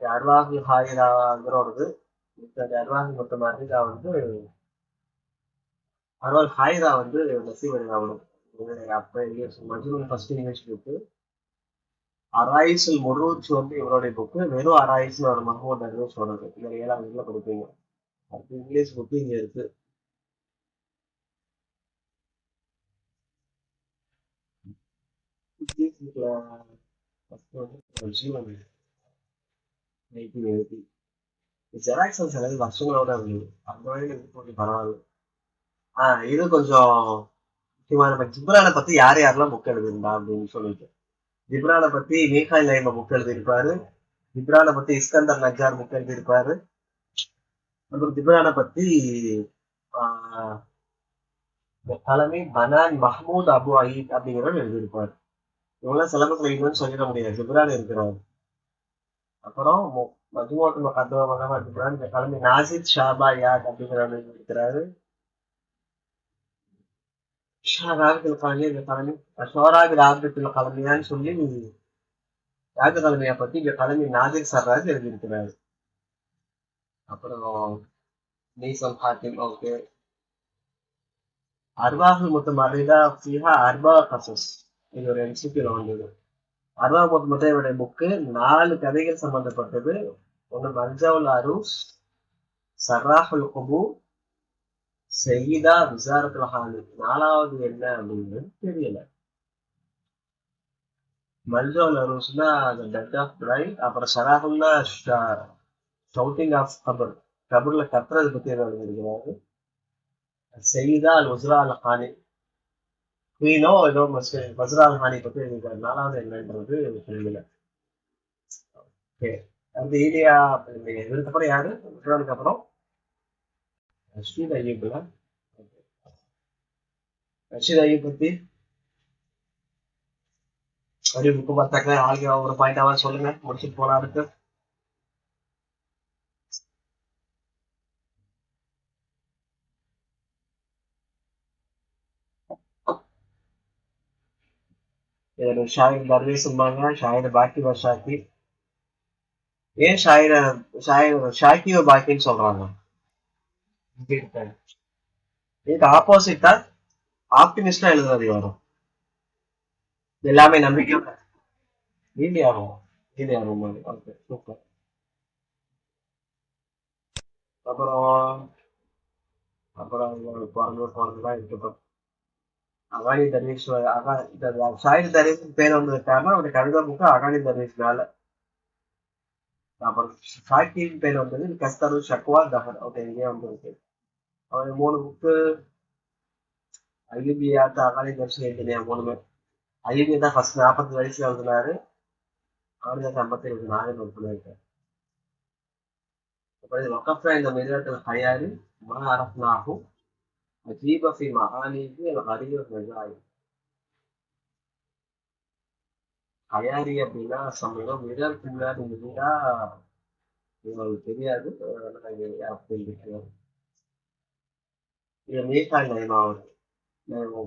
அர்வாஹு ஹாயிராங்கிறோடது. அர்வாஹு மொத்த மர்ரிதா வந்து அர்வாஹ் ஹாயிரா வந்து நசீப் அலி ராவணும். அப்ப மஜ்னூன் ஃபர்ஸ்ட் இங்கிலீஷ் புக்கு. அராயிசுல் முருச்சு வந்து இவருடைய புக்கு. வெறும் அராயிசுல் ஒரு மஹமூத் அர்வஸ் வருது. இந்த 7ஆம் வகுப்புல படிப்பீங்க. அடுத்து இங்கிலீஷ் புக்கு இங்க இருக்கு. இங்கிலீஷ் புக்ல ஃபர்ஸ்ட் வந்து ஜீவன் 1980. ஜெராக்சன் சிலது வருஷங்களோட இருந்தது. அந்த வகையில் இது கொஞ்சம் பரவாயில்ல. இது கொஞ்சம் முக்கியமான ஜிப்ரானை பத்தி யார் யாரெல்லாம் புக் எழுதிருந்தா அப்படின்னு சொல்லிட்டு. ஜிப்ரானை பத்தி மீகாயில் நைம புக் எழுதியிருப்பாரு. ஜிப்ரானை பத்தி இஸ்கந்தர் நஜார் புக் எழுதியிருப்பாரு. அப்புறம் ஜிப்ரானை பத்தி ஆஹ் தலைமை பனான் மஹமூத் அபு அயீத் அப்படிங்கிறவர் எழுதியிருப்பாரு. இவங்களாம் சிலபஸ்ல இல்லைன்னு சொல்லிட முடியாது. ஜிப்ரான் இருக்கிறார். அப்புறம் மஜ்மூஅத்துல் முகத்தமா ஜிப்ரான் தலைமை நாசிர் ஷாபா யாத் அப்படிங்கிறவர் எழுதியிருக்கிறாரு. ராபித்துல் கலமி இந்த கலமி ஷோராபி ராபித்துல் கலமியான்னு சொல்லி ராஜ கலமையை பத்தி இங்க கலமி நாதிர் சர்ராஜ் எழுதியிருக்கிறாரு. அப்புறம் நீசல் ஹாத்திம் ஓகே. அர்வாஹுல் முத்தமர்ரிதா ஃபீஹா அர்பா கசஸ். இது ஒரு எம்சிக்யூல வந்தது. அர்வாஹ் முத்தமர்ரிதாவுடைய புக்கு 4 கதைகள் சம்பந்தப்பட்டது. ஒன்று மர்ஜவுல் அரூஸ், சர்ராஹுல் குபூர், செய்யிதா விசாரத்துல் ஹாலி. 4வது என்ன அப்படின்னு தெரியல. மல்ஜவுல் அரூஸ்னா த டெத் ஆஃப் பிரைட். அப்புறம் சராஹுல்லா ஷவுட்டிங் ஆஃப் கபர். கபர்ல கத்துறது பத்தி எழுதியிருக்கிறாரு. செய்தா அல் வஸ்ரா அல் ஹானி குயினோ ஏதோ வஸ்ரா அல் ஹானி பத்தி எழுதியிருக்காரு. 4வது என்னன்றது தெரியல. ஓகே. அந்த ஈலியா இதுக்கப்புறம் யாரு? குரானுக்கு அப்புறம் ரஷீத் ஐயூப்ல. ரஷீத் ஐயூப் பத்தி ஒரு புக்கு பார்த்தாக்க ஆகிய ஒரு பாயிண்டாவது சொல்லுங்க, முடிச்சுட்டு போனா அடுத்து. ஷாயிர் தர்வேசும்பாங்க, ஷாயிர் பாக்கி வர்ஷாக்கி. ஏன் ஷாக்கியோ பாக்கின்னு சொல்றாங்க? இதுக்கு ஆப்போசிட்டா ஆப்டிமிஸ்டா எழுதுறது வரும். எல்லாமே நம்பிக்கை ஈலியாகும். ஈலியாகும். Okay super. அப்புறம் அப்புறம் பிறந்ததான் இருக்கட்டும். அகானி தர்வீஸ் ஷாயிர் தர்வீஸ் பேர் வந்தது காரணம் அவருடைய கவிதா புக்கு அகானி தர்வீஸ் மேல. அப்புறம் ஷாக்கியின் பேர் வந்தது கஸ்தரு ஷக்வா தஹர். ஓகே இங்கே வந்துருக்கு. அவர் 3 புக்கு ஐயூபியாத்து அகானி தர்ஷன் எழுதினியா 3மே. ஐயூபியா தான் ஃபர்ஸ்ட் 40 வயசுல எழுதினாரு. 1954 பண்ணியிருக்காரு. அப்புறம் வக்கஃபா இந்த மிதத்தில் ஹயாரி மா அரஃப்னாஹு அஜீப ஃபி மஹானிஹி அல் கரீப் மஜாயி. ஹயாரி அப்படின்னா சமயம் மிதல் பின்னாடி இருந்தா உங்களுக்கு தெரியாது. அப்படின்னு இது மீகாய் நயமாவது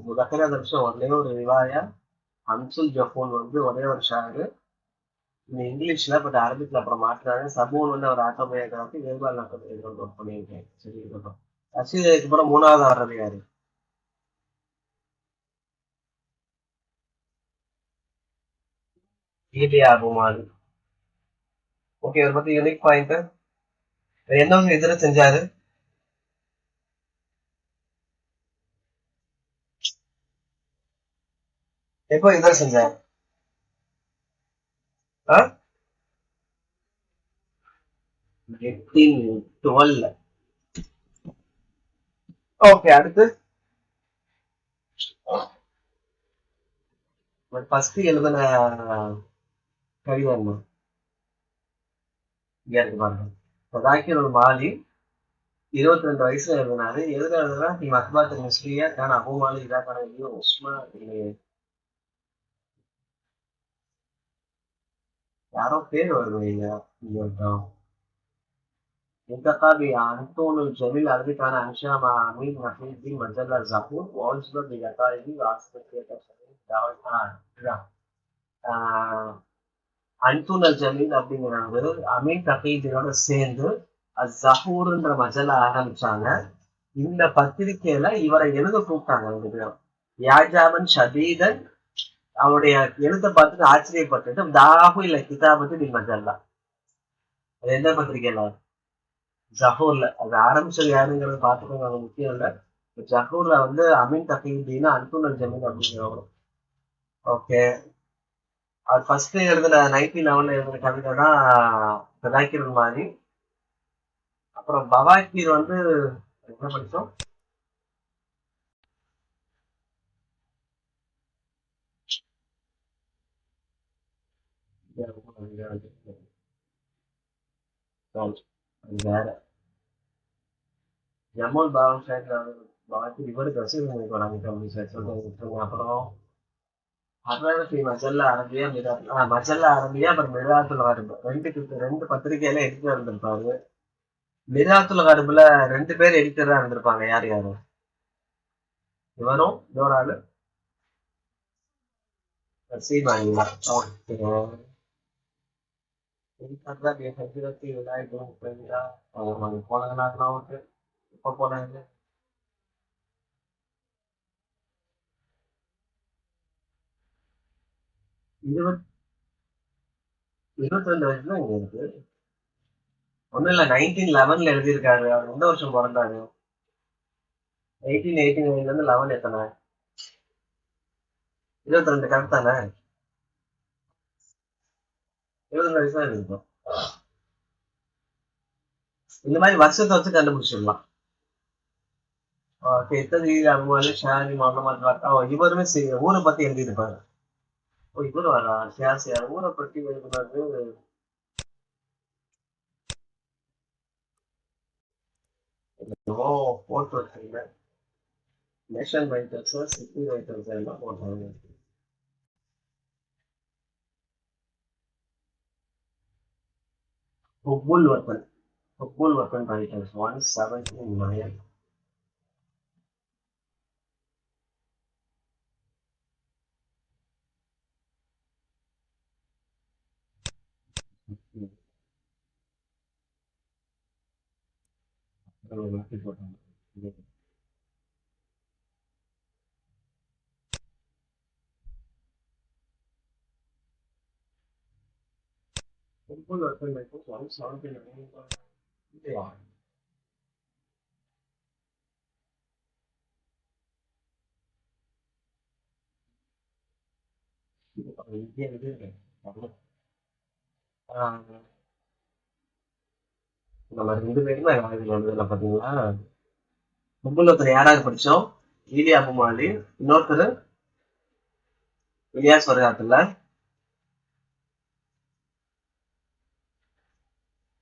முதக்கர தர்ஷம் ஒரே ஒரு ரிவாயா. அம்சுல் ஜஃபூன் வந்து ஒரே ஒரு ஷாரு. இந்த இங்கிலீஷ்ல பட் அரபிக்ல அப்புறம் மாற்றுறாங்க. சபூன் வந்து அவர் ஆட்டோபயோகிராஃபி வேறுபாடு நாட்கள் ஒர்க் பண்ணியிருக்கேன். சரி இருக்கட்டும். ரஷீதுக்கு அப்புறம் 3வது வர்றது யாரு? ஈலியா அபுமாலி. ஓகே இதை பத்தி யூனிக் பாயிண்ட் என்ன இதுல செஞ்சாரு? எப்போ இதுல செஞ்சாரு? 1812. ஓகே அடுத்து ஃபர்ஸ்ட் எழுதின கவிதை என்ன இங்க இருக்கு பாருங்க. ஜாக்கிர் மாலி 22 வயசுல எழுதினாரு. எதுல எழுதுனா நீ மக்பாத் மிஸ்ரியா கான அபு மாலி இதா கான ஐயோ உஸ்மா யாரோ பேர் வருது இங்க. انتقى بأنطون الجميل الذي كان أنشأ مع أمين نقي في مجلة الزهور وأنشد بلقائه وعصفة دعوة அன்துல் அல் ஜமீல் அப்படிங்கிறவரு அமீன் தகீதோட சேர்ந்து ஜஹூர்ன்ற மஜலா ஆரம்பிச்சாங்க. இந்த பத்திரிகையில இவரை எழுத கூப்பிட்டாங்க 2 பேரும். யாஜாபன் ஷதீதன் அவருடைய எழுத பார்த்துட்டு ஆச்சரியப்பட்டுட்டு தாஹு இல்ல கிதாபத்து பில் மஜல்லா. அது எந்த பத்திரிகையில? ஜஹூர்ல. அது ஆரம்பிச்சது யாருங்கிறது பார்த்துக்கோங்க, அது முக்கியம் இல்ல. ஜஹூர்ல வந்து அமீன் தகீதீன் அன்துல் அல் ஜமீல் அப்படிங்கிறவரு. ஓகே. அது ஃபர்ஸ்ட் எழுதுன 1911 எழுதுன கவிதை தான் ஜாக்கிர் மாதிரி. அப்புறம் பவாக்கீர் வந்து என்ன படிச்சோம்? வேற ஜமால் பவாக்கீர் இவரு கசீர் வராங்க. அப்புறம் மஜல்லா அரபியா மஜல்லா அரபியா அப்புறம் மிராத்துல் கர்ப் ரெண்டு பத்திரிகையில எடிட்டர் இருந்திருப்பாரு. மிராத்துல் கர்ப்ல 2 பேர் எடிட்டரா இருந்திருப்பாங்க. யார் யாரு? இவரும் இன்னொரு ஆளு சீமானிங்களா? ஓகே. போனாங்கன்னா இப்ப போனாங்க 22 வயசுல இங்க இருக்கு. ஒண்ணும் இல்ல 1911 எழுதியிருக்காரு. அவர் எந்த வருஷம் பிறந்தாரு? 1889 இருந்து 11 எத்தனை? 22 கரெக்ட் தானே? 22 வயசு தான் இருக்கும். இந்த மாதிரி வருஷத்தை வச்சு கண்டுபிடிச்சிடலாம். அபுமாலி ஷானி முகமது இவருமே ஊரை பத்தி எழுதியிருப்பாரு. இவரு வரா சியாசியார் ஊரை பத்தி எழுதுனது. போட்டு வச்சிருங்க. நேஷனல் ரைட்டர்ஸ் சிட்டி ரைட்டர்ஸ் எல்லாம் போட்டாங்க. ஹுப்புல் வத்தன் ரைட்டர்ஸ் 179. போட்டாங்க. ஹுப்புல் வத்தன் ரைட்டர்ஸ் 179 இல்லையா? இங்கே இருக்கு. நம்ம 2 பேருமே எழுதல பாத்தீங்களா? ஹுப்புல் வத்தன் யாராவது படிச்சோம்? ஈலியா அபுமாலி. இன்னொருத்தர் இலியாஸ் வரகாத்துல.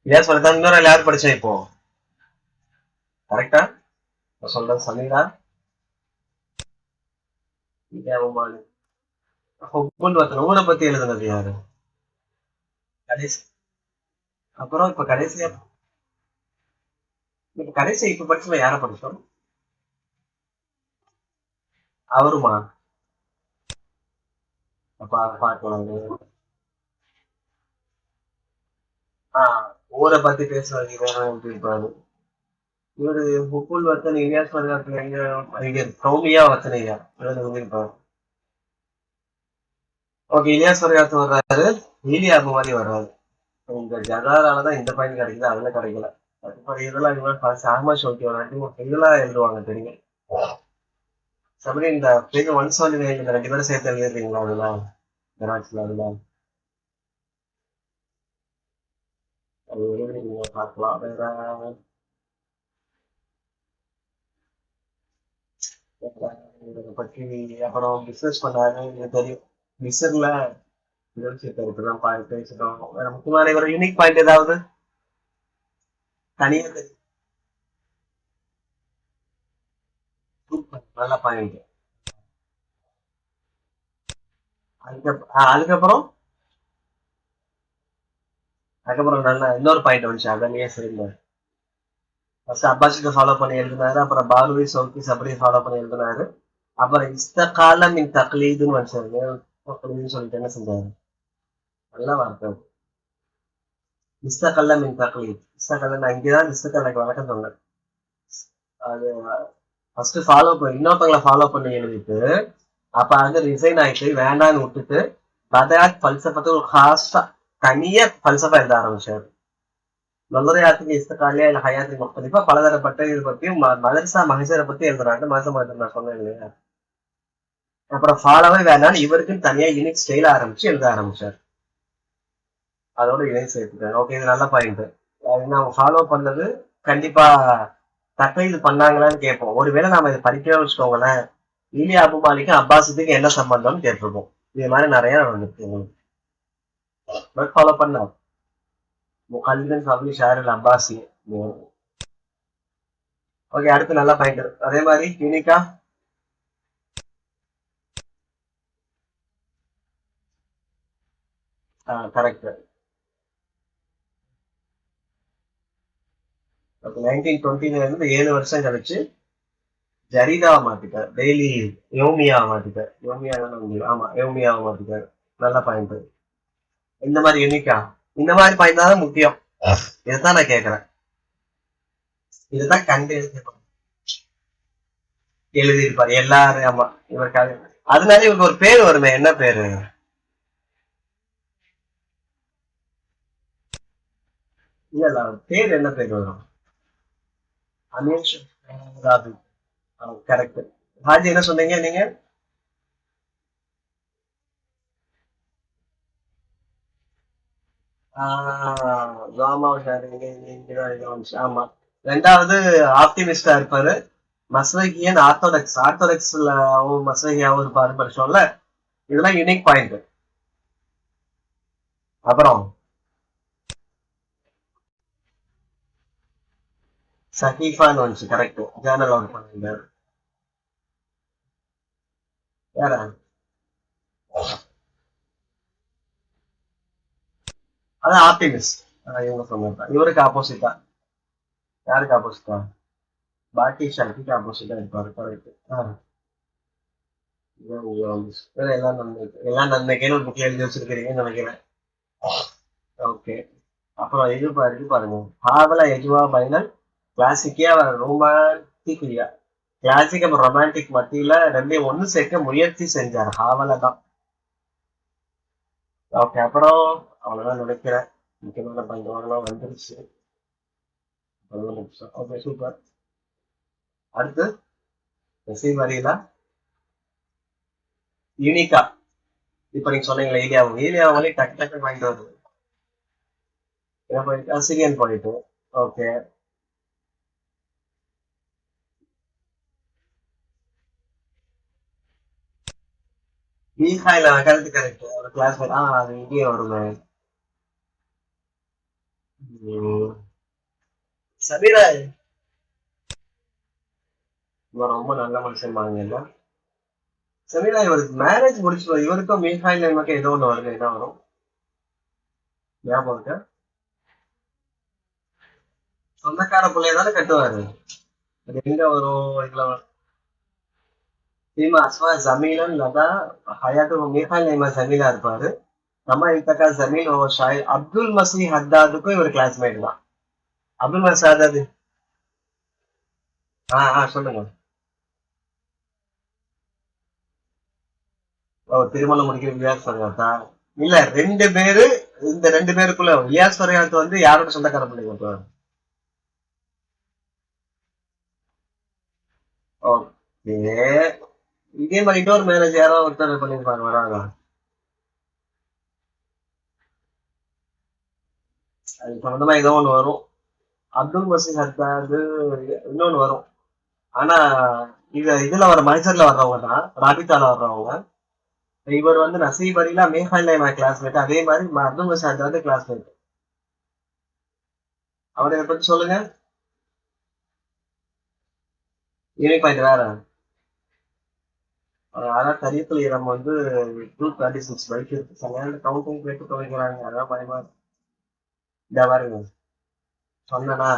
இலியாஸ் வரகாத் இன்னொரு யார் படிச்சோம் இப்போ? கரெக்டா சொல்றேன். சமீரா ஈலியா அபுமாலி. ஹுப்புல் வத்தன் ஊரை பத்தி எழுதுனது யாரு? கடைசி. அப்புறம் இப்ப கடைசியா இப்ப படிச்சோம் யார படிச்சோம்? அவருமா? பார்க்கலாம். ஊரை பத்தி பேசுறதுக்கு வேற எப்படி இருப்பாரு? இவரு ஹுப்புல் வத்தன் இலியாஸ் வரகாத்துல எங்க கௌமியா வத்தனையா இருப்பாரு. ஓகே. இலியாஸ் வரகாத்து வர்றாரு. ஈலியா அபுமாலி வர்றாரு. இந்த ஜதாராலதான் இந்த பாயிண்ட் கிடைக்குது, அதுல கிடைக்கல. இதெல்லாம் அஹமத் ஷோக்கி இதெல்லாம் எழுதுவாங்க தெரியும். சபரி இந்த பேஜ் 179 இந்த 2 பேரும் சேர்த்து எழுதிருக்கீங்களா? அதெல்லாம் ஜெராக்ஸ்ல அதெல்லாம் அது எழுதி நீங்க பார்க்கலாம். வேற இதை பற்றி அப்புறம் பிசினஸ் பண்ணாரு. எனக்கு தெரியும் மிஸ்ர்ல இப்பதான் பேசிட்டோம். வேற முக்கியமான ஒரு யூனிக் பாயிண்ட் ஏதாவது தனியா சூப்பர் நல்ல பாயிண்ட். அதுக்கப்புறம் அதுக்கப்புறம் நல்ல இன்னொரு பாயிண்ட் வந்துச்சு அதனையே சரிங்க. ஃபர்ஸ்ட் அப்பாசிட்ட ஃபாலோ பண்ணி எழுதினாரு, அப்புறம் பாரூவி சௌகிஸ் அப்படியே ஃபாலோ பண்ணி எழுதினாரு, அப்புறம் இஸ்தகால மின் தக்லீதுன்னு வந்துச்சாரு. தக்லீதுன்னு சொல்லிட்டு என்ன செஞ்சாரு? நல்ல வார்த்தை. இஸ்தகல்ல மின் தக்லீத். இஸ்தகல்ல நான் இங்கதான் இஸ்தகல்லைக்கு வழக்கம் சொன்னேன். அது ஃபர்ஸ்ட் ஃபாலோ பண்ணி இன்னொருத்தவங்களை ஃபாலோ பண்ணி எழுதிட்டு அப்ப வந்து ரிசைன் ஆயிட்டு வேண்டான்னு விட்டுட்டு பதாத் பல்சபத்து ஹாஸ்டா தனியா பல்சபா எழுத ஆரம்பிச்சாரு. நுரையாத்துக்கு இஸ்தகாலியா இல்ல ஹயாத்துக்கு முக்தலிஃபா பலதரப்பட்ட இது பத்தியும் மதரசா மகசரை பத்தி எழுதுறாங்க. மதரசா மகசர் நான் சொன்னேன் இல்லையா. அப்புறம் ஃபாலோவே வேண்டாம்னு இவருக்குன்னு தனியா யூனிக் ஸ்டைல ஆரம்பிச்சு எழுத ஆரம்பிச்சாரு. அதோட இணைய சேர்த்துட்டாங்க. ஓகே, இது நல்ல பாயிண்ட். அவங்க ஃபாலோ பண்ணது கண்டிப்பா தக்லீது பண்ணாங்களான்னு கேட்போம். ஒருவேளை நாம இதை படிக்கவே வச்சுக்கோங்களேன், இலியா அபு மாலிக்கும் அப்பாஸுக்கு என்ன சம்பந்தம்னு கேட்டிருப்போம். இது மாதிரி நிறைய நடந்துருக்கு உங்களுக்கு. ஃபாலோ பண்ண முகல்லிதன் ஃபப்லி ஷாரில் அப்பாசி. ஓகே, அடுத்து நல்ல பாயிண்ட். அதே மாதிரி யூனிக்கா கரெக்ட். 1920 இருந்து 7 வருஷம் கழிச்சு ஜரீதாவை மாத்திட்டார். டெய்லி யோமியாவை மாத்திட்டார். யோமியா தானே? ஆமா, யோமியாவை மாத்திட்டார். நல்ல பாயிண்ட். இந்த மாதிரி யூனிக்கா இந்த மாதிரி பாயிண்ட் தான் முக்கியம். இதைத்தான் நான் கேட்கறேன். இதுதான் கண்டு எழுதியிருப்பாரு எல்லாரும். ஆமா, இவருக்காக. அதனால இவருக்கு ஒரு பேர் வருமே, என்ன பேரு? இல்ல பேர் என்ன பேர் வரும்? அமீர் ராபி. கரெக்ட். ஹாஜி என்ன சொன்னீங்க நீங்க? ஆமா, ரெண்டாவது ஆப்டிமிஸ்டா இருப்பாரு. மஸ்வகியன் ஆர்த்தோடாக்ஸ் ஆர்த்தோடாக்ஸ்ல மஸ்வகியாவும் இருப்பாரு படிச்சோம்ல. இதெல்லாம் யூனிக் பாயிண்ட். அப்புறம் சஹீஃபான்னு வந்துச்சு. கரெக்ட். ஜேர்னல் ஒர்க் பண்ணிருந்தாரு. வேற அதான் ஆப்டிமிஸ்ட். இவங்க சொன்னது இவருக்கு ஆப்போசிட்டா. யாருக்கு ஆப்போசிட்டா? பாட்டி ஷர்ட்டுக்கு ஆப்போசிட்டா இருப்பாரு. கரெக்ட். எல்லாம் நன்மை எல்லாம் நன்மைக்குன்னு ஒரு புக்ல எழுதி வச்சிருக்கிறீங்கன்னு நினைக்கிறேன். ஓகே. அப்புறம் இது பாருங்க. ஹாவலா எஜுவா பைனல் கிளாசிக்கியா ரொமான்டிக்லியா. கிளாசிக் அப்புறம் ரொமான்டிக் மத்தியில ரெண்டையும் ஒண்ணு சேர்க்க முயற்சி செஞ்சார். ஹாவலா தான். ஓகே, அப்புறம் அவ்வளவுதான் நினைக்கிறேன். முக்கியமான பங்கெல்லாம் வந்துருச்சு. Okay, super. அடுத்து மெசேஜ் வரீங்களா? யூனிக்கா இப்ப நீங்க சொன்னீங்களா ஏலியாவும் டக்கு டக்கு வாங்கிட்டு வருது. என்ன போயிட்டு சிரியன் போயிட்டு. ஓகே. பீஹாயில கரெக்ட் கரெக்ட். ஒரு கிளாஸ் அது இங்கேயே வருமே. உம். சபீரா இவன் ரொம்ப நல்ல மனுஷன் பாருங்க. சபீரா இவருக்கு மேரேஜ் முடிச்சு இவருக்கும் மீஹாயில் நமக்கு ஏதோ ஒண்ணு வருது. என்ன வரும் ஞாபகம் இருக்கா? சொந்தக்கார பிள்ளைய தானே கட்டுவாரு. அது எங்க வரும் இதுல? சீமா அஸ்வா ஜமீலன் லதா ஹயாத்து மீஹாயில் நைமா ஜமீலா இருப்பாரு. நம்ம இத்தக்கா ஜமீல் ஓ ஷாய் அப்துல் மசீஹ் ஹத்தாதுக்கும் இவர் கிளாஸ்மேட் தான். அப்துல் மசீஹ் ஹத்தாது. சொல்லுங்க. ஓ, திருமணம் முடிக்கிற இலியாஸ் ஃபரியாத்தா? இல்ல, ரெண்டு பேரு. இந்த ரெண்டு பேருக்குள்ள இலியாஸ் ஃபரியாத் வந்து யாரோட சொந்தக்கார பிள்ளைங்க இப்போ? ஓகே. இதே மாதிரி இன்னொரு மேரேஜ் யாரோ ஒருத்தர் பண்ணிருப்பாங்க வராங்க. அது சம்பந்தமா ஏதோ ஒண்ணு வரும். அப்துல் மசீத் ஹத்தாது இன்னொன்னு வரும். ஆனா இதுல வர மனுஷர்ல வர்றவங்க தான் ராபித்தால வர்றவங்க. இவர் வந்து நசீப் அலிலா மேகாலயா கிளாஸ்மேட், அதே மாதிரி மர்தூம் ஷாஜாத் கிளாஸ்மேட். அவரை பத்தி சொல்லுங்க. யூனிக் பாயிண்ட் வேற. ஆனா தரியத்துல இடம் வந்து 236 பைக் இருக்கு. சரியான கவுண்டிங் போயிட்டு துவைக்கிறாங்க, அதான் பயமா இருக்கு. இந்த பாருங்க, சொன்னனா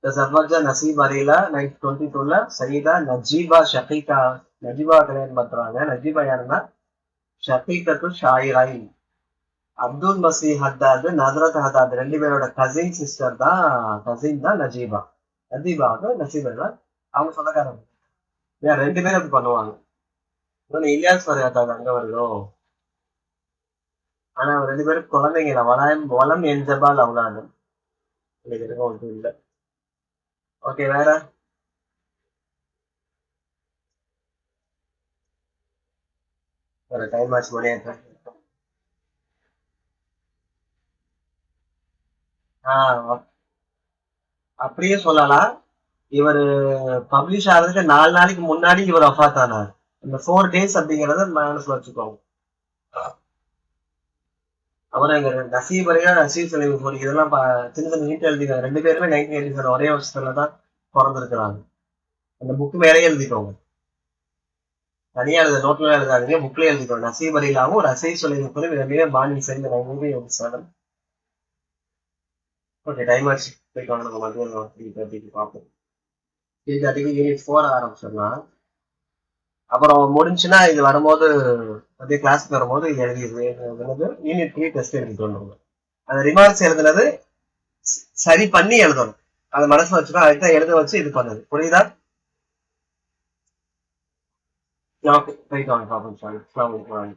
ஜபர்ஜா நசீப் அலிலா 1922ல சயீதா நஜீபா ஷகீகா, நஜீபா கல்யாணம் பண்றாங்க. நஜீபா யாருன்னா ஷகீகத்து ஷாயிராய். அப்துல் மசீஹ் ஹத்தாது, நசரத் ஹத்தாது ரெண்டு பேரோட கசின் சிஸ்டர் தான், கசின் தான் நஜீபா. நஜீபா வந்து நசீப் அலிலா அவங்க சொந்தக்காரங்க. ஏன் ரெண்டு பேரும் அப்படி பண்ணுவாங்க. இன்னொன்னு இலியாஸ் வரை ஹத்தாது அங்க வருதோ. ஆனா அவங்க ரெண்டு பேரும் குழந்தைங்க தான். வளம் என்ஜபால் அவ்வளவு ஒன்றும் இல்லை. ஓகே, வேற. வேற டைம் ஆச்சு, மணி ஆயிடுச்சு. ஆஹ் அப்படியே சொல்லலாம். இவர் பப்ளிஷ் ஆகிறதுக்கு 4 நாளைக்கு முன்னாடி இவர் அஃபாத் ஆனார். இந்த 4 days அப்படிங்கறத மனசுல வச்சுக்கோங்க. அப்புறம் எங்க நசீப் அலியா நசீப் சலீம் இதெல்லாம் சின்ன சின்ன நீட் எழுதிக்காங்க. ரெண்டு பேருமே 1987 ஒரே வருஷத்துலதான் பிறந்திருக்கிறாங்க. அந்த புக் மேலே எழுதிக்கோங்க. தனியா எழுத நோட்ல எழுதாதீங்க, புக்ல எழுதிக்கோங்க. நசீப் அலிலாவும் நசீப் சலீம் ரெண்டுமே பாணி சேர்ந்து 1987. ஓகே, டைம் ஆச்சு, போயிட்டு வாங்க. நம்ம மதியம் 3:30 பார்ப்போம். 3:30 யூனிட் 4 ஆரம்பிச்சிடலாம். அப்புறம் முடிஞ்சுன்னா இது வரும்போது, அப்படியே கிளாஸ்க்கு வரும்போது எழுதிடுது. யூனிட் 3 டெஸ்ட் எழுதிட்டு வந்துருங்க. அந்த ரிமார்க்ஸ் எழுதுனது சரி பண்ணி எழுதணும். அதை மனசுல வச்சுக்கோ. அதுதான் எழுத வச்சு இது பண்ணுது. புரியுதா? ஓகே, போயிட்டு வாங்க, பார்ப்போம்.